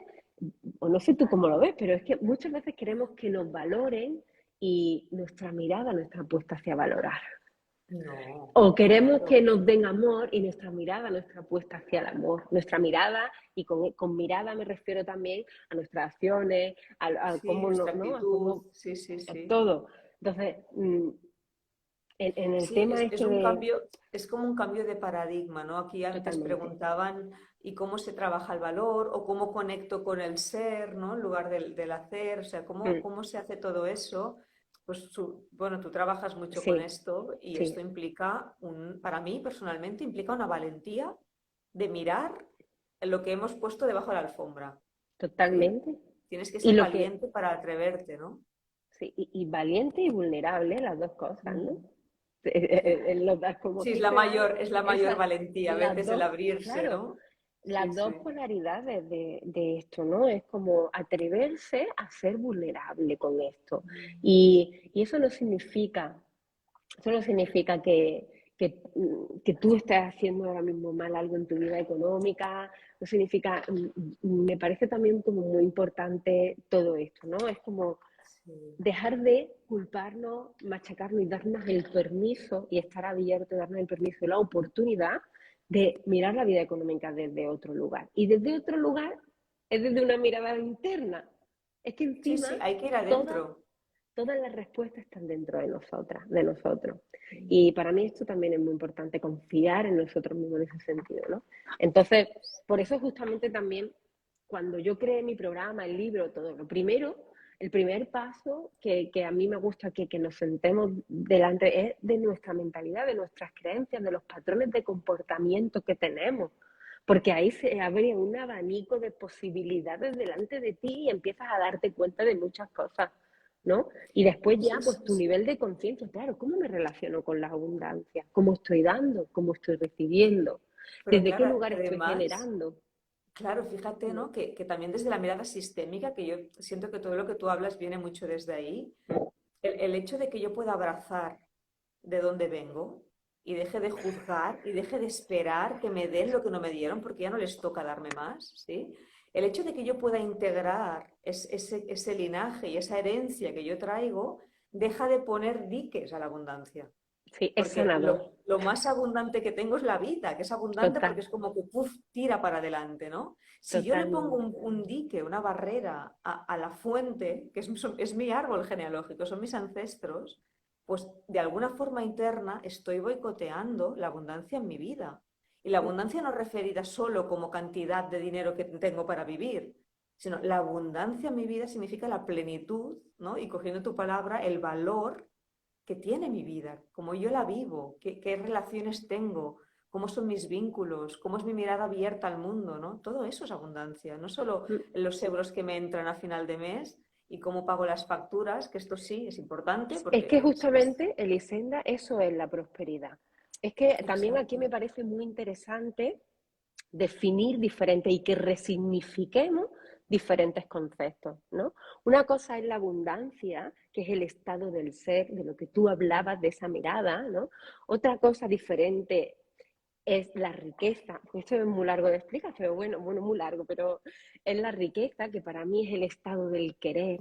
o no sé tú cómo lo ves, pero es que muchas veces queremos que nos valoren y nuestra mirada no está puesta hacia valorar. No, O queremos que claro. nos den amor y nuestra mirada no está puesta hacia el amor. Nuestra mirada, y con mirada me refiero también a nuestras acciones, a Sí, cómo, no, nuestra ¿no? A actitud, cómo, sí, sí, a sí. todo. Entonces, en el Sí, tema es este un de... cambio, es como un cambio de paradigma, ¿no? Aquí antes Totalmente. preguntaban ¿y cómo se trabaja el valor? O cómo conecto con el ser, ¿no? En lugar del hacer, o sea, Mm, cómo se hace todo eso. Pues bueno, tú trabajas mucho con sí, esto y sí, esto implica para mí personalmente, implica una valentía de mirar lo que hemos puesto debajo de la alfombra, ¿sí? totalmente. Tienes que Y ser lo que, valiente para atreverte, ¿no? sí, y valiente y vulnerable, las dos cosas, ¿no? Mm. Como Sí, tú te das, es la mayor esas, valentía a las veces el dos, abrirse, claro, ¿no? Sí, las dos sí. polaridades de esto, ¿no? Es como atreverse a ser vulnerable con esto. Y eso no significa que tú estés haciendo ahora mismo mal algo en tu vida económica, no significa, me parece también como muy importante todo esto, ¿no? Es como Sí. dejar de culparnos, machacarnos y darnos el permiso y estar abierto, darnos el permiso y la oportunidad de mirar la vida económica desde otro lugar. Y desde otro lugar es desde una mirada interna. Es que Sí, encima sí, hay que ir todas, adentro. todas las respuestas están dentro de nosotras, de nosotros. Y para mí esto también es muy importante, confiar en nosotros mismos en ese sentido, ¿no? Entonces, por eso justamente también cuando yo creé mi programa, el libro, todo, lo primero, el primer paso que a mí me gusta que nos sentemos delante es de nuestra mentalidad, de nuestras creencias, de los patrones de comportamiento que tenemos. Porque ahí se abre un abanico de posibilidades delante de ti y empiezas a darte cuenta de muchas cosas, ¿no? Y después ya, Sí, pues sí, tu sí. nivel de conciencia, claro, ¿cómo me relaciono con la abundancia? ¿Cómo estoy dando? ¿Cómo estoy recibiendo? Pero ¿Desde qué claro, lugar estoy además, generando? claro, fíjate, ¿No? ¿no? Que también desde la mirada sistémica, que yo siento que todo lo que tú hablas viene mucho desde ahí, el hecho de que yo pueda abrazar de dónde vengo y deje de juzgar y deje de esperar que me den lo que no me dieron porque ya no les toca darme más, ¿sí? El hecho de que yo pueda integrar ese linaje y esa herencia que yo traigo deja de poner diques a la abundancia. Sí, es Porque sanador, lo más abundante que tengo es la vida, que es abundante porque total, es como que puf, tira para adelante, ¿no? Si yo le pongo totalmente. un dique, una barrera a la fuente, que es mi árbol genealógico, son mis ancestros, pues de alguna forma interna estoy boicoteando la abundancia en mi vida. Y la abundancia no referida solo como cantidad de dinero que tengo para vivir, sino la abundancia en mi vida significa la plenitud, ¿no? Y cogiendo tu palabra, el valor que tiene mi vida, cómo yo la vivo, qué relaciones tengo, cómo son mis vínculos, cómo es mi mirada abierta al mundo, ¿no? Todo eso es abundancia, no solo los euros que me entran a final de mes y cómo pago las facturas, que esto sí es importante Es que porque justamente, Elisenda, eso es la prosperidad. Es que también aquí exacto. me parece muy interesante definir diferentes y que resignifiquemos diferentes conceptos, ¿no? Una cosa es la abundancia, que es el estado del ser, de lo que tú hablabas, de esa mirada, ¿no? Otra cosa diferente es la riqueza. Esto es muy largo de explicar, pero bueno, muy largo, pero es la riqueza, que para mí es el estado del querer.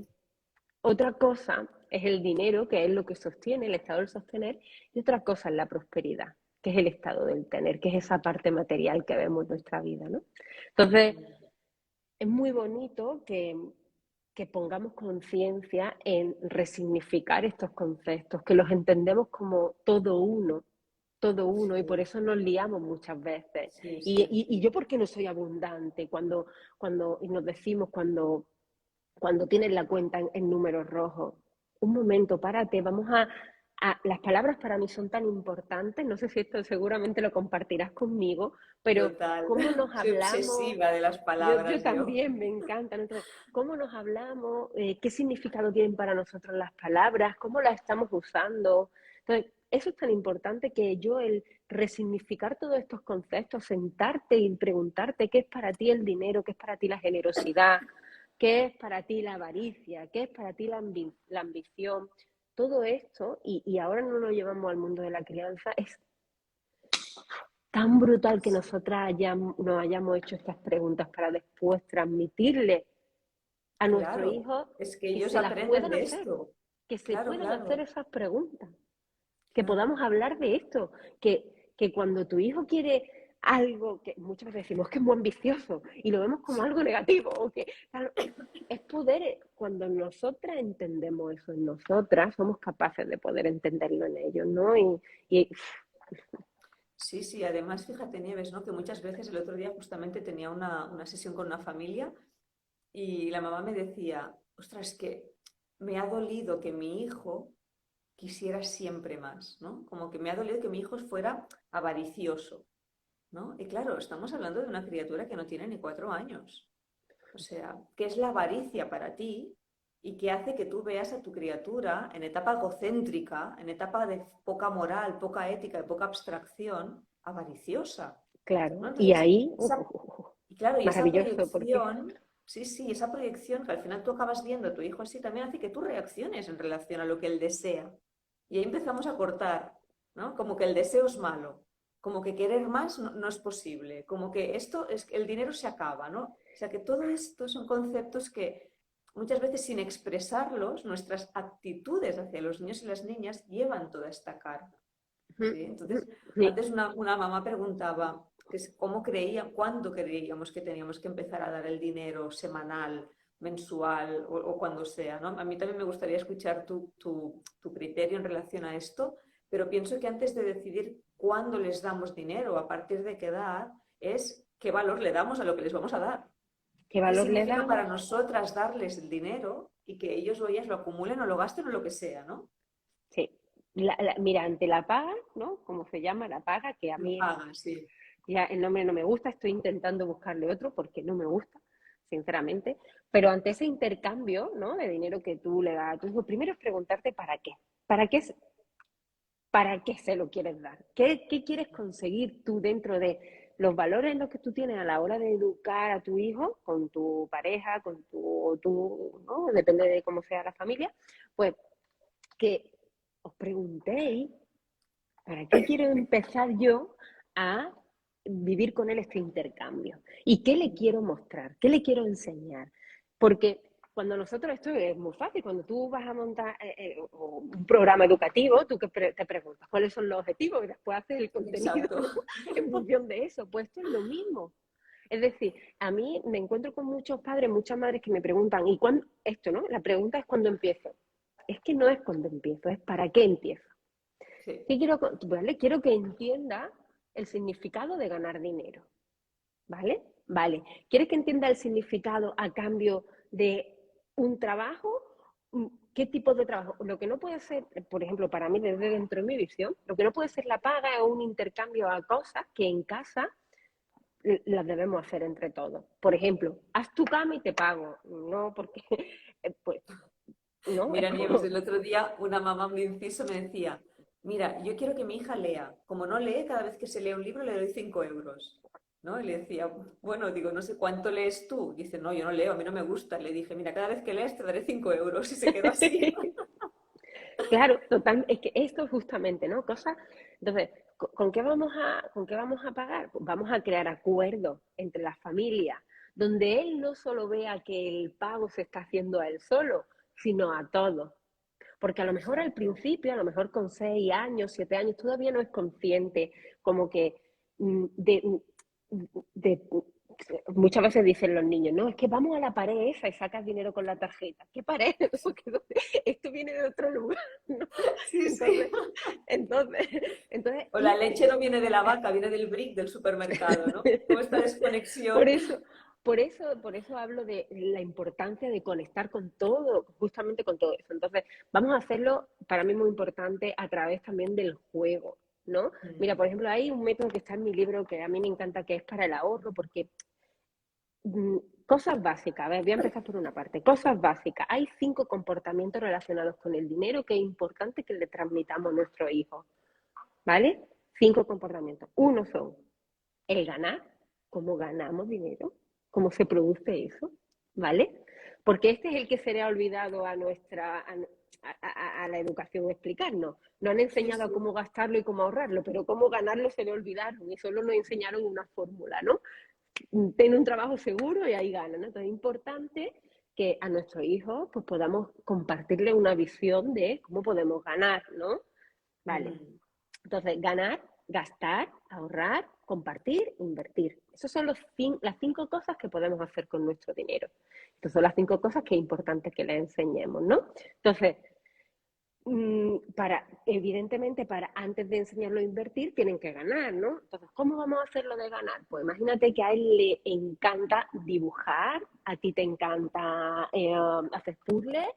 Otra cosa es el dinero, que es lo que sostiene, el estado del sostener, y otra cosa es la prosperidad, que es el estado del tener, que es esa parte material que vemos en nuestra vida, ¿no? Entonces, es muy bonito que pongamos conciencia en resignificar estos conceptos, que los entendemos como todo uno, y por Sí, eso nos liamos muchas veces. sí, Y, sí. y, y yo, ¿por qué no soy abundante? Y nos decimos cuando tienes la cuenta en números rojos. Un momento, párate, las palabras para mí son tan importantes, no sé si esto seguramente lo compartirás conmigo, pero Total. cómo nos Soy hablamos, obsesiva de las yo palabras yo. también me encanta, ¿no? Entonces, cómo nos hablamos, qué significado tienen para nosotros las palabras, cómo las estamos usando. Entonces, eso es tan importante que yo el resignificar todos estos conceptos, sentarte y preguntarte qué es para ti el dinero, qué es para ti la generosidad, qué es para ti la avaricia, qué es para ti la ambición. Todo esto, y ahora no lo llevamos al mundo de la crianza, es tan brutal que nosotras nos hayamos hecho estas preguntas para después transmitirle a nuestros Claro, hijos es que que ellos se las aprenden puedan de hacer, esto. que se Claro, puedan hacer claro. esas preguntas. que podamos hablar de esto, que cuando tu hijo quiere algo que muchas veces decimos que es muy ambicioso y lo vemos como algo negativo, o que claro, es poder, cuando nosotras entendemos eso en nosotras, somos capaces de poder entenderlo en ellos, ¿no? Y Sí, sí, además fíjate, Nieves, ¿no? Que muchas veces el otro día justamente tenía una sesión con una familia y la mamá me decía, ostras, es que me ha dolido que mi hijo quisiera siempre más, ¿no? Como que me ha dolido que mi hijo fuera avaricioso, ¿no? Y claro, estamos hablando de una criatura que no tiene ni 4 años. O sea, ¿qué es la avaricia para ti? Y qué hace que tú veas a tu criatura en etapa egocéntrica, en etapa de poca moral, poca ética y poca abstracción, avariciosa, ¿no? claro, y Entonces, ahí, y claro, y esa maravilloso, porque proyección, sí, sí, esa proyección que al final tú acabas viendo a tu hijo así, también hace que tú reacciones en relación a lo que él desea. Y ahí empezamos a cortar, ¿no? Como que el deseo es malo, como que querer más no es posible, como que esto es que el dinero se acaba, ¿no? O sea que todo esto son conceptos que muchas veces sin expresarlos, nuestras actitudes hacia los niños y las niñas llevan toda esta carga. ¿Sí? Entonces, sí, antes una mamá preguntaba que cómo creía, cuándo creíamos que teníamos que empezar a dar el dinero semanal, mensual o cuando sea, ¿no? A mí también me gustaría escuchar tu criterio en relación a esto, pero pienso que antes de decidir cuándo les damos dinero, a partir de qué edad, es qué valor le damos a lo que les vamos a dar. qué ¿Qué valor le significa para damos. nosotras darles el dinero y que ellos o ellas lo acumulen o lo gasten o lo que sea, ¿no? Sí. Mira, ante la paga, ¿no? Como se llama la paga, que a Lo mí pagan, sí. ya el nombre no me gusta, estoy intentando buscarle otro porque no me gusta, sinceramente. Pero ante ese intercambio, ¿no? De dinero que tú le das a tu hijo, primero es preguntarte para qué. ¿Para qué, para qué se lo quieres dar? ¿Qué quieres conseguir tú dentro de los valores en los que tú tienes a la hora de educar a tu hijo, con tu pareja, con ¿no? Depende de cómo sea la familia, pues que os preguntéis, ¿para qué quiero empezar yo a vivir con él este intercambio? ¿Y qué le quiero mostrar? ¿Qué le quiero enseñar? Porque cuando nosotros, esto es muy fácil, cuando tú vas a montar un programa educativo, tú te preguntas cuáles son los objetivos y después haces el contenido Exacto. en función de eso. Pues esto es lo mismo. Es decir, a mí me encuentro con muchos padres, muchas madres que me preguntan, ¿y cuándo? Esto, ¿no? La pregunta es cuándo empiezo. Es que no es cuando empiezo, es para qué empiezo. Sí. ¿Qué quiero? ¿Vale? Quiero que entienda el significado de ganar dinero. ¿Vale? Vale. ¿Quieres que entienda el significado a cambio de un trabajo? ¿Qué tipo de trabajo? Lo que no puede ser, por ejemplo, para mí, desde dentro de mi visión, lo que no puede ser la paga o un intercambio a cosas que en casa las debemos hacer entre todos. Por ejemplo, haz tu cama y te pago. No, porque, pues, no, es Mira, Nieves, como, el otro día una mamá muy inciso me decía, mira, yo quiero que mi hija lea. Como no lee, cada vez que se lee un libro le doy 5 euros. ¿No? Y le decía, bueno, digo, no sé cuánto lees tú. Dice, no, yo no leo, a mí no me gusta. Le dije, mira, cada vez que lees te daré 5 euros. Y se quedó así. claro, total, es que esto justamente, ¿no? Cosas, entonces, ¿con qué vamos a pagar? Pues vamos a crear acuerdos entre las familias, donde él no solo vea que el pago se está haciendo a él solo, sino a todos. Porque a lo mejor al Exacto. principio, a lo mejor con 6 años, 7 años, todavía no es consciente como que de muchas veces dicen los niños, no, es que vamos a la pared esa y sacas dinero con la tarjeta. ¿Qué pared? Porque esto viene de otro lugar, ¿no? Sí, sí. Entonces, entonces, entonces, O la leche no viene de la vaca, viene del brick del supermercado, ¿no? Como esta por desconexión. eso, por eso hablo de la importancia de conectar con todo, justamente con todo eso. Entonces, vamos a hacerlo, para mí muy importante, a través también del juego, ¿no? Mira, por ejemplo, hay un método que está en mi libro que a mí me encanta, que es para el ahorro, porque cosas básicas, a ver, voy a empezar por una parte, cosas básicas. Hay 5 comportamientos relacionados con el dinero que es importante que le transmitamos a nuestros hijos, ¿vale? 5 comportamientos. Uno son el ganar, cómo ganamos dinero, cómo se produce eso, ¿vale? Porque este es el que se le ha olvidado a la educación explicarnos. No han Sí, enseñado a sí. cómo gastarlo y cómo ahorrarlo, pero cómo ganarlo se le olvidaron y solo nos enseñaron una fórmula, ¿no? Ten un trabajo seguro y ahí ganan, ¿no? Entonces es importante que a nuestros hijos pues podamos compartirle una visión de cómo podemos ganar, ¿no? Vale. Entonces, ganar, gastar, ahorrar, compartir, invertir. Esas son las 5 cosas que podemos hacer con nuestro dinero. Estas son las 5 cosas que es importante que le enseñemos, ¿no? Entonces, evidentemente, antes de enseñarlo a invertir, tienen que ganar, ¿no? Entonces, ¿cómo vamos a hacerlo de ganar? Pues imagínate que a él le encanta dibujar, a ti te encanta hacer puzzles,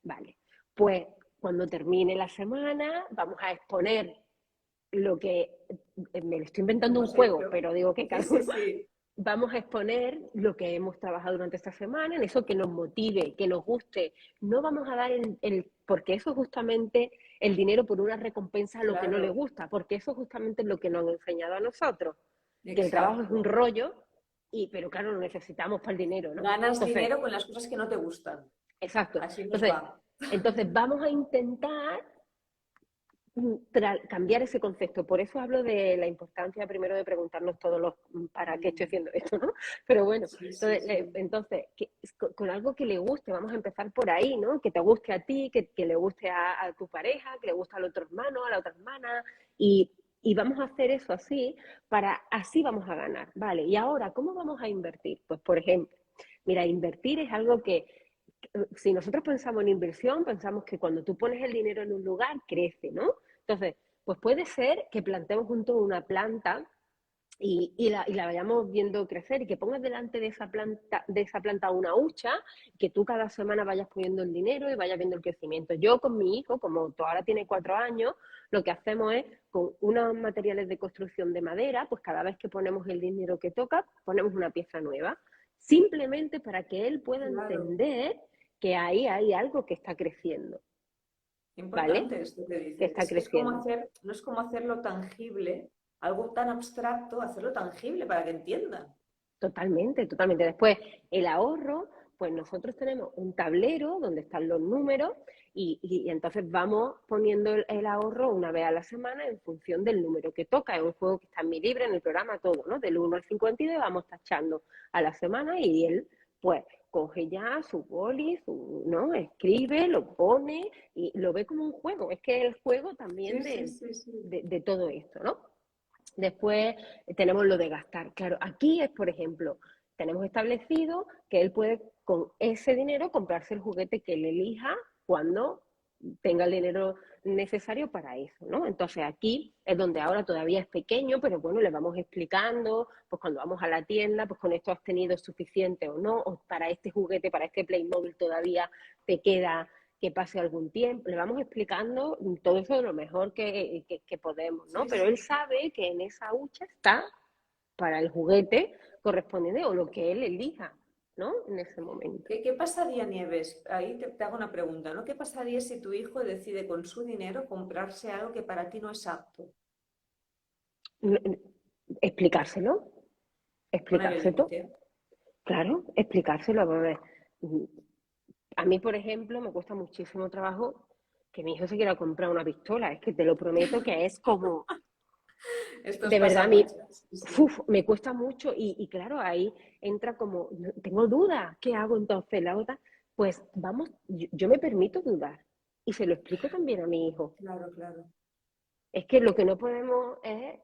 vale. Pues cuando termine la semana, vamos a exponer lo que, me lo estoy inventando un juego, pero digo que cada uno, vamos a exponer lo que hemos trabajado durante esta semana, en eso que nos motive, que nos guste. No vamos a dar porque eso es justamente el dinero por una recompensa a lo que no le gusta, porque eso es justamente lo que nos han enseñado a nosotros, que el trabajo es un rollo, pero claro, lo necesitamos para el dinero, ¿no? Ganas dinero con las cosas que no te gustan. Exacto. Así nos va. Entonces vamos a intentar cambiar ese concepto. Por eso hablo de la importancia primero de preguntarnos todos los para qué estoy haciendo esto, ¿no? Pero bueno, entonces con algo que le guste, vamos a empezar por ahí, ¿no? Que te guste a ti, que le guste a tu pareja, que le guste al otro hermano, a la otra hermana, y vamos a hacer eso así vamos a ganar, ¿vale? Y ahora, ¿cómo vamos a invertir? Pues, por ejemplo, mira, invertir es algo que si nosotros pensamos en inversión, pensamos que cuando tú pones el dinero en un lugar, crece, ¿no? Entonces, pues puede ser que plantemos juntos una planta y la vayamos viendo crecer y que pongas delante de esa planta una hucha, que tú cada semana vayas poniendo el dinero y vayas viendo el crecimiento. Yo con mi hijo, como ahora tiene 4 años, lo que hacemos es con unos materiales de construcción de madera, pues cada vez que ponemos el dinero que toca, ponemos una pieza nueva, simplemente para que él pueda entender que ahí hay algo que está creciendo. Importante, ¿vale? Esto que dices. Que está creciendo. No es como hacerlo tangible, algo tan abstracto, hacerlo tangible para que entiendan. Totalmente, totalmente. Después, el ahorro, pues nosotros tenemos un tablero donde están los números y entonces vamos poniendo el ahorro una vez a la semana en función del número que toca. Es un juego que está en mi libro, en el programa, todo, ¿no? Del 1 al 52 vamos tachando a la semana y él, pues, coge ya su boli, ¿no? Escribe, lo pone y lo ve como un juego. Es que el juego también de todo esto, ¿no? Después tenemos lo de gastar. Claro, aquí es, por ejemplo, tenemos establecido que él puede con ese dinero comprarse el juguete que él elija cuando tenga el dinero necesario para eso, ¿no? Entonces aquí es donde ahora todavía es pequeño, pero bueno, le vamos explicando, pues cuando vamos a la tienda, pues con esto has tenido suficiente o no, o para este juguete, para este Playmobil todavía te queda que pase algún tiempo, le vamos explicando todo eso de lo mejor que podemos, ¿no? Pero él sabe que en esa hucha está para el juguete correspondiente o lo que él elija, ¿no? En ese momento. ¿Qué pasaría, Nieves? Ahí te hago una pregunta, ¿no? ¿Qué pasaría si tu hijo decide con su dinero comprarse algo que para ti no es apto? Explicárselo. Explicárselo. Claro, explicárselo. A mí, por ejemplo, me cuesta muchísimo trabajo que mi hijo se quiera comprar una pistola. Es que te lo prometo que es como... de verdad, a mí me cuesta mucho y claro, ahí entra como, tengo dudas, ¿qué hago entonces? La otra, pues vamos, yo me permito dudar y se lo explico también a mi hijo. Claro, claro. Es que lo que no podemos es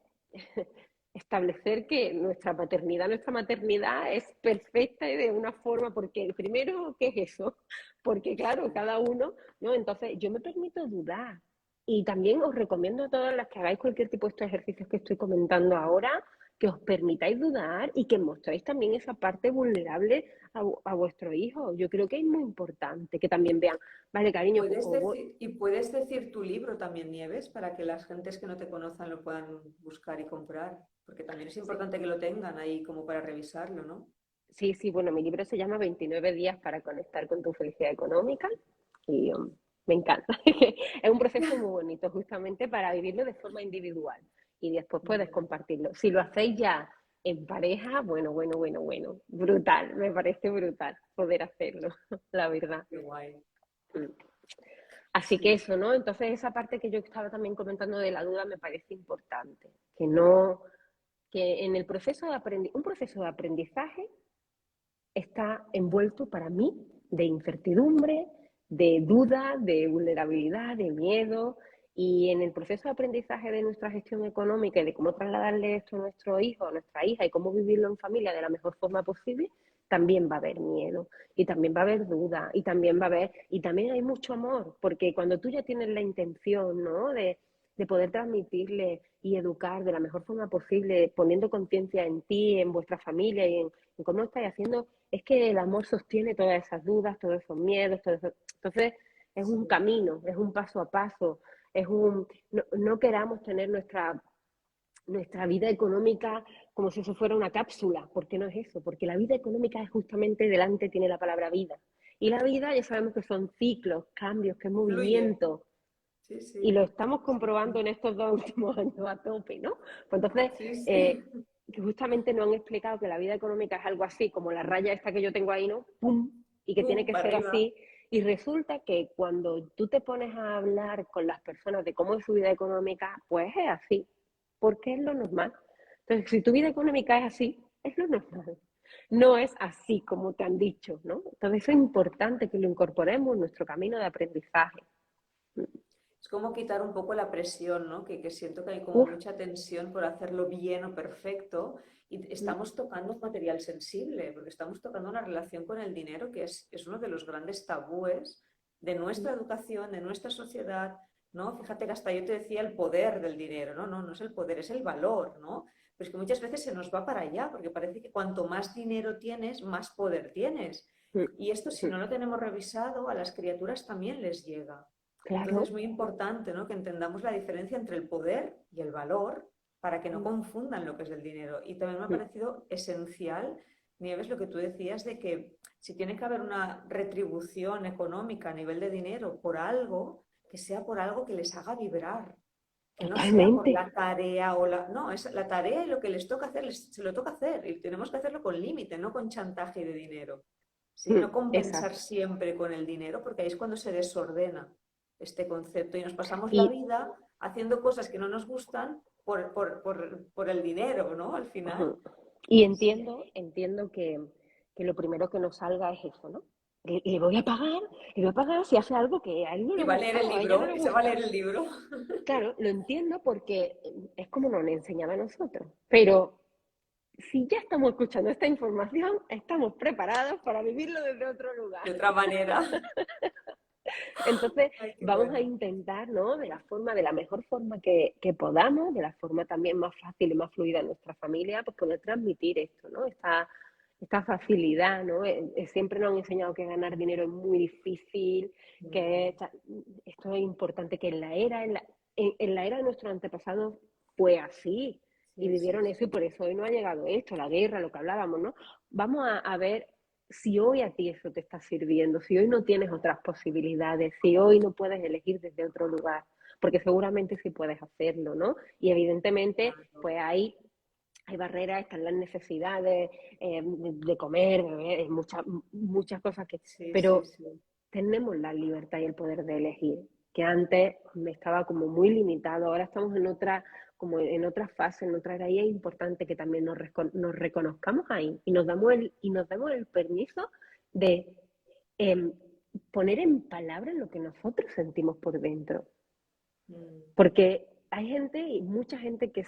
establecer que nuestra maternidad es perfecta y de una forma, porque primero, ¿qué es eso? Porque claro, cada uno, ¿no? Entonces yo me permito dudar. Y también os recomiendo a todas las que hagáis cualquier tipo de estos ejercicios que estoy comentando ahora, que os permitáis dudar y que mostréis también esa parte vulnerable a vuestro hijo. Yo creo que es muy importante que también vean, vale, cariño. Puedes decir tu libro también, Nieves, para que las gentes que no te conozcan lo puedan buscar y comprar, porque también es importante que lo tengan ahí como para revisarlo, ¿no? Sí, bueno, mi libro se llama 29 días para conectar con tu felicidad económica y me encanta. Es un proceso muy bonito, justamente para vivirlo de forma individual y después puedes compartirlo. Si lo hacéis ya en pareja, bueno, brutal, me parece brutal poder hacerlo, la verdad. Qué guay. Así que eso, ¿no? Entonces esa parte que yo estaba también comentando de la duda me parece importante, que en el proceso un proceso de aprendizaje está envuelto para mí de incertidumbre, de duda, de vulnerabilidad, de miedo Y en el proceso de aprendizaje de nuestra gestión económica y de cómo trasladarle esto a nuestro hijo, a nuestra hija y cómo vivirlo en familia de la mejor forma posible, también va a haber miedo y también va a haber duda y también va a haber, y también hay mucho amor, porque cuando tú ya tienes la intención, ¿no? de poder transmitirle y educar de la mejor forma posible, poniendo conciencia en ti, en vuestra familia y en cómo lo estáis haciendo, es que el amor sostiene todas esas dudas, todos esos miedos, todo eso. Entonces, es un Sí. camino, es un paso a paso, no queramos tener nuestra vida económica como si eso fuera una cápsula, porque no es eso, porque la vida económica es justamente delante tiene la palabra vida. Y la vida ya sabemos que son ciclos, cambios, que es Fluye. movimiento, Sí, y lo sí. estamos Sí, comprobando sí. en estos 2 últimos años a tope, ¿no? Pues entonces, Sí, sí. eh, que justamente nos han explicado que la vida económica es algo así, como la raya esta que yo tengo ahí, ¿no? ¡Pum! Y que tiene Pum, que para ser arriba. así. Y resulta que cuando tú te pones a hablar con las personas de cómo es su vida económica, pues es así, porque es lo normal. Entonces, si tu vida económica es así, es lo normal. No es así como te han dicho, ¿no? Entonces, eso es importante que lo incorporemos en nuestro camino de aprendizaje. Es como quitar un poco la presión, ¿no? Que siento que hay como Uf, mucha tensión por hacerlo bien o perfecto y estamos tocando un material sensible, porque estamos tocando una relación con el dinero que es uno de los grandes tabúes de nuestra educación, de nuestra sociedad, ¿no? Fíjate que hasta yo te decía el poder del dinero, ¿no? No, no es el poder, es el valor, ¿no? Pero es que muchas veces se nos va para allá, porque parece que cuanto más dinero tienes, más poder tienes. Y esto, si no lo tenemos revisado, a las criaturas también les llega. Entonces es claro. muy importante, ¿no? Que entendamos la diferencia entre el poder y el valor para que no confundan lo que es el dinero. Y también me ha parecido esencial, Nieves, lo que tú decías de que si tiene que haber una retribución económica a nivel de dinero por algo, que sea por algo que les haga vibrar, que no sea por Totalmente. la tarea o la... No, es la tarea y lo que les toca hacer, se lo toca hacer y tenemos que hacerlo con límite, no con chantaje de dinero. ¿Sí? No compensar Exacto. siempre con el dinero, porque ahí es cuando se desordena este concepto y nos pasamos la Y, vida haciendo cosas que no nos gustan por el dinero, ¿no? Al final. ujú. Y Sí. entiendo que lo primero que nos salga es eso, ¿no? Le voy a pagar, le voy a pagar si hace algo que a él no le Y ha va a leer el gustado, a ella no libro, le y se va a leer gusta. el libro. Claro, lo entiendo porque es como nos han enseñado a nosotros. Pero si ya estamos escuchando esta información, estamos preparados para vivirlo desde otro lugar. De otra manera. Entonces, Ay, qué vamos a bueno. intentar, ¿no? De la mejor forma que podamos, de la forma también más fácil y más fluida en nuestra familia, pues poder transmitir esto, ¿no? Esta facilidad, ¿no? Siempre nos han enseñado que ganar dinero es muy difícil, que esto es importante, que en la era de nuestros antepasados fue así y Sí, sí, vivieron eso y sí. por eso hoy no ha llegado esto, la guerra, lo que hablábamos, ¿no? Vamos a ver si hoy a ti eso te está sirviendo, si hoy no tienes otras posibilidades, si hoy no puedes elegir desde otro lugar, porque seguramente sí puedes hacerlo, ¿no? Y evidentemente, Claro. pues hay barreras, están las necesidades de comer, de beber, hay muchas cosas que... Sí, sí, Pero sí. tenemos la libertad y el poder de elegir, que antes me estaba como muy limitado, ahora estamos en otra, como en otra fase, en otra era, y es importante que también nos reconozcamos ahí y nos demos el permiso de eh, poner en palabras lo que nosotros sentimos por dentro. Mm. Porque hay gente, y mucha gente que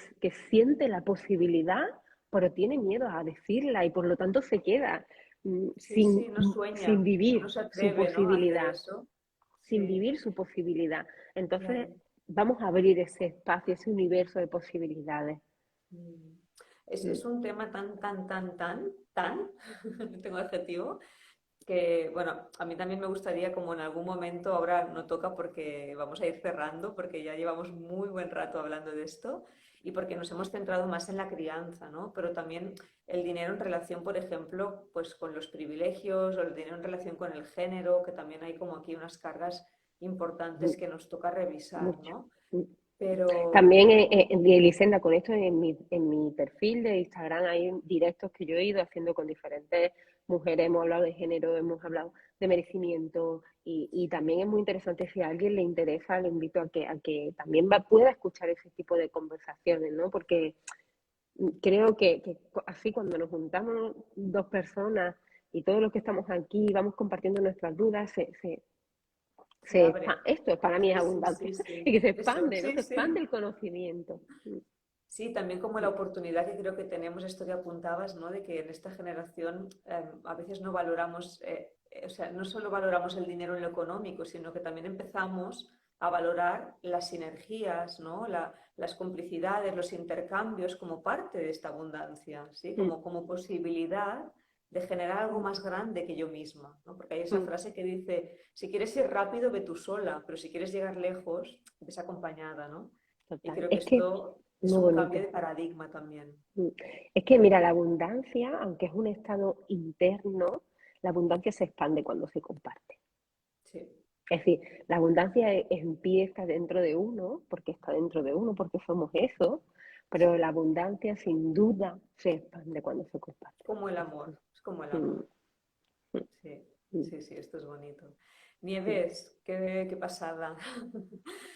siente la posibilidad, pero tiene miedo a decirla y por lo tanto se queda Sí, sí, no sin sueña, no vivir se su atreve, ¿no? A hacer posibilidad, eso. sin Sí, vivir su posibilidad. Entonces, claro. vamos a abrir ese espacio, ese universo de posibilidades. Mm. Es un tema tan, no tengo adjetivo, que, bueno, a mí también me gustaría, como en algún momento, ahora no toca porque vamos a ir cerrando, porque ya llevamos muy buen rato hablando de esto y porque nos hemos centrado más en la crianza, ¿no? Pero también el dinero en relación, por ejemplo, pues con los privilegios o el dinero en relación con el género, que también hay como aquí unas cargas importantes que nos toca revisar, Mucho. ¿no? Pero, También, Elisenda, con esto en mi perfil de Instagram hay directos que yo he ido haciendo con diferentes mujeres, hemos hablado de género, hemos hablado de merecimiento y también es muy interesante si a alguien le interesa, le invito a que también pueda escuchar ese tipo de conversaciones, ¿no? Porque creo que así cuando nos juntamos dos personas y todos los que estamos aquí vamos compartiendo nuestras dudas, se abre. Esto para mí es Sí, sí, abundancia. sí, Y sí. que se Eso, expande, ¿no? sí, Se expande sí. el conocimiento. Sí, también como la oportunidad que creo que tenemos, esto que apuntabas, ¿no? De que en esta generación a veces no valoramos, o sea, no solo valoramos el dinero en lo económico, sino que también empezamos a valorar las sinergias, ¿no? Las complicidades, los intercambios como parte de esta abundancia, ¿sí? Como posibilidad de generar algo más grande que yo misma, ¿no? Porque hay esa frase que dice, si quieres ir rápido, ve tú sola, pero si quieres llegar lejos, ves acompañada, ¿no? Y Total. creo que Es que esto es muy un cambio bonito. de paradigma también. Es que, mira, la abundancia, aunque es un estado interno, la abundancia se expande cuando se comparte. Sí, Es decir, la abundancia empieza dentro de uno, porque está dentro de uno, porque somos eso, pero la abundancia sin duda se expande cuando se comparte. como el amor, es como el Mm, amor. Sí, mm, sí, sí, esto es bonito. mm. Nieves, qué pasada.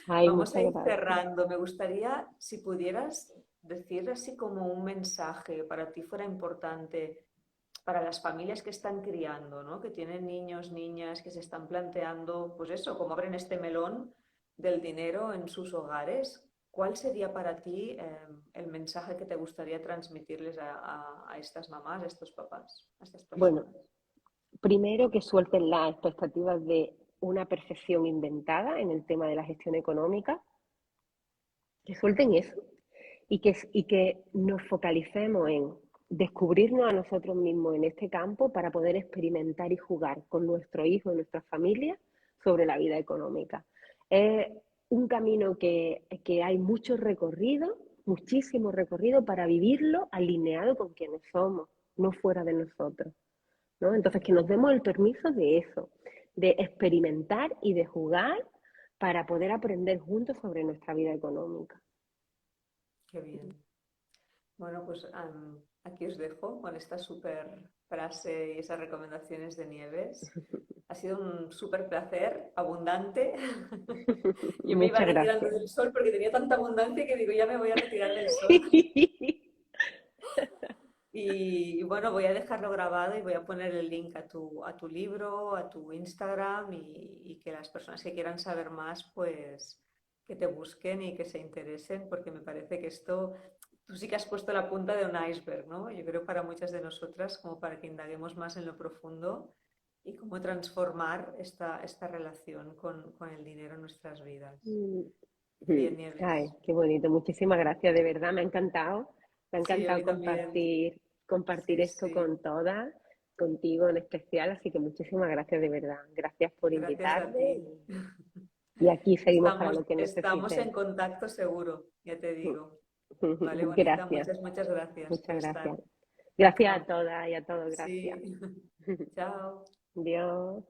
Ay, Vamos a muchas ir gracias. cerrando. Me gustaría, si pudieras decir así como un mensaje para ti fuera importante para las familias que están criando, ¿no? Que tienen niños, niñas, que se están planteando, pues eso, cómo abren este melón del dinero en sus hogares. ¿Cuál sería para ti el mensaje que te gustaría transmitirles a estas mamás, a estos papás, a estas Bueno, personas? primero que suelten las expectativas de una perfección inventada en el tema de la gestión económica, que suelten eso y que nos focalicemos en descubrirnos a nosotros mismos en este campo para poder experimentar y jugar con nuestro hijo y nuestra familia sobre la vida económica. Es un camino que hay mucho recorrido, muchísimo recorrido para vivirlo alineado con quienes somos, no fuera de nosotros, ¿no? Entonces, que nos demos el permiso de eso, de experimentar y de jugar para poder aprender juntos sobre nuestra vida económica. Qué bien. Bueno, pues aquí os dejo con esta súper frase y esas recomendaciones de Nieves. Ha sido un súper placer, abundante. Yo me iba Muchas retirando gracias. del sol porque tenía tanta abundancia que digo, ya me voy a retirar del sol. Y bueno, voy a dejarlo grabado y voy a poner el link a tu libro, a tu Instagram y que las personas que quieran saber más, pues que te busquen y que se interesen, porque me parece que esto, tú sí que has puesto la punta de un iceberg, ¿no? Yo creo para muchas de nosotras, como para que indaguemos más en lo profundo y cómo transformar esta relación con el dinero en nuestras vidas. Qué bien, Ay, Nieves. qué bonito. Muchísimas gracias, de verdad, me ha encantado. Me ha Sí, a encantado mí también. compartir Sí, esto sí. con todas, contigo en especial, así que muchísimas gracias de verdad. Gracias por Gracias a invitarme ti. y aquí seguimos para Estamos, lo que estamos necesites. en contacto seguro, ya te digo. Vale, bonita, Gracias, muchas gracias por muchas estar. gracias. Gracias a Chao. todas y a todos, gracias. Sí, chao. Dios.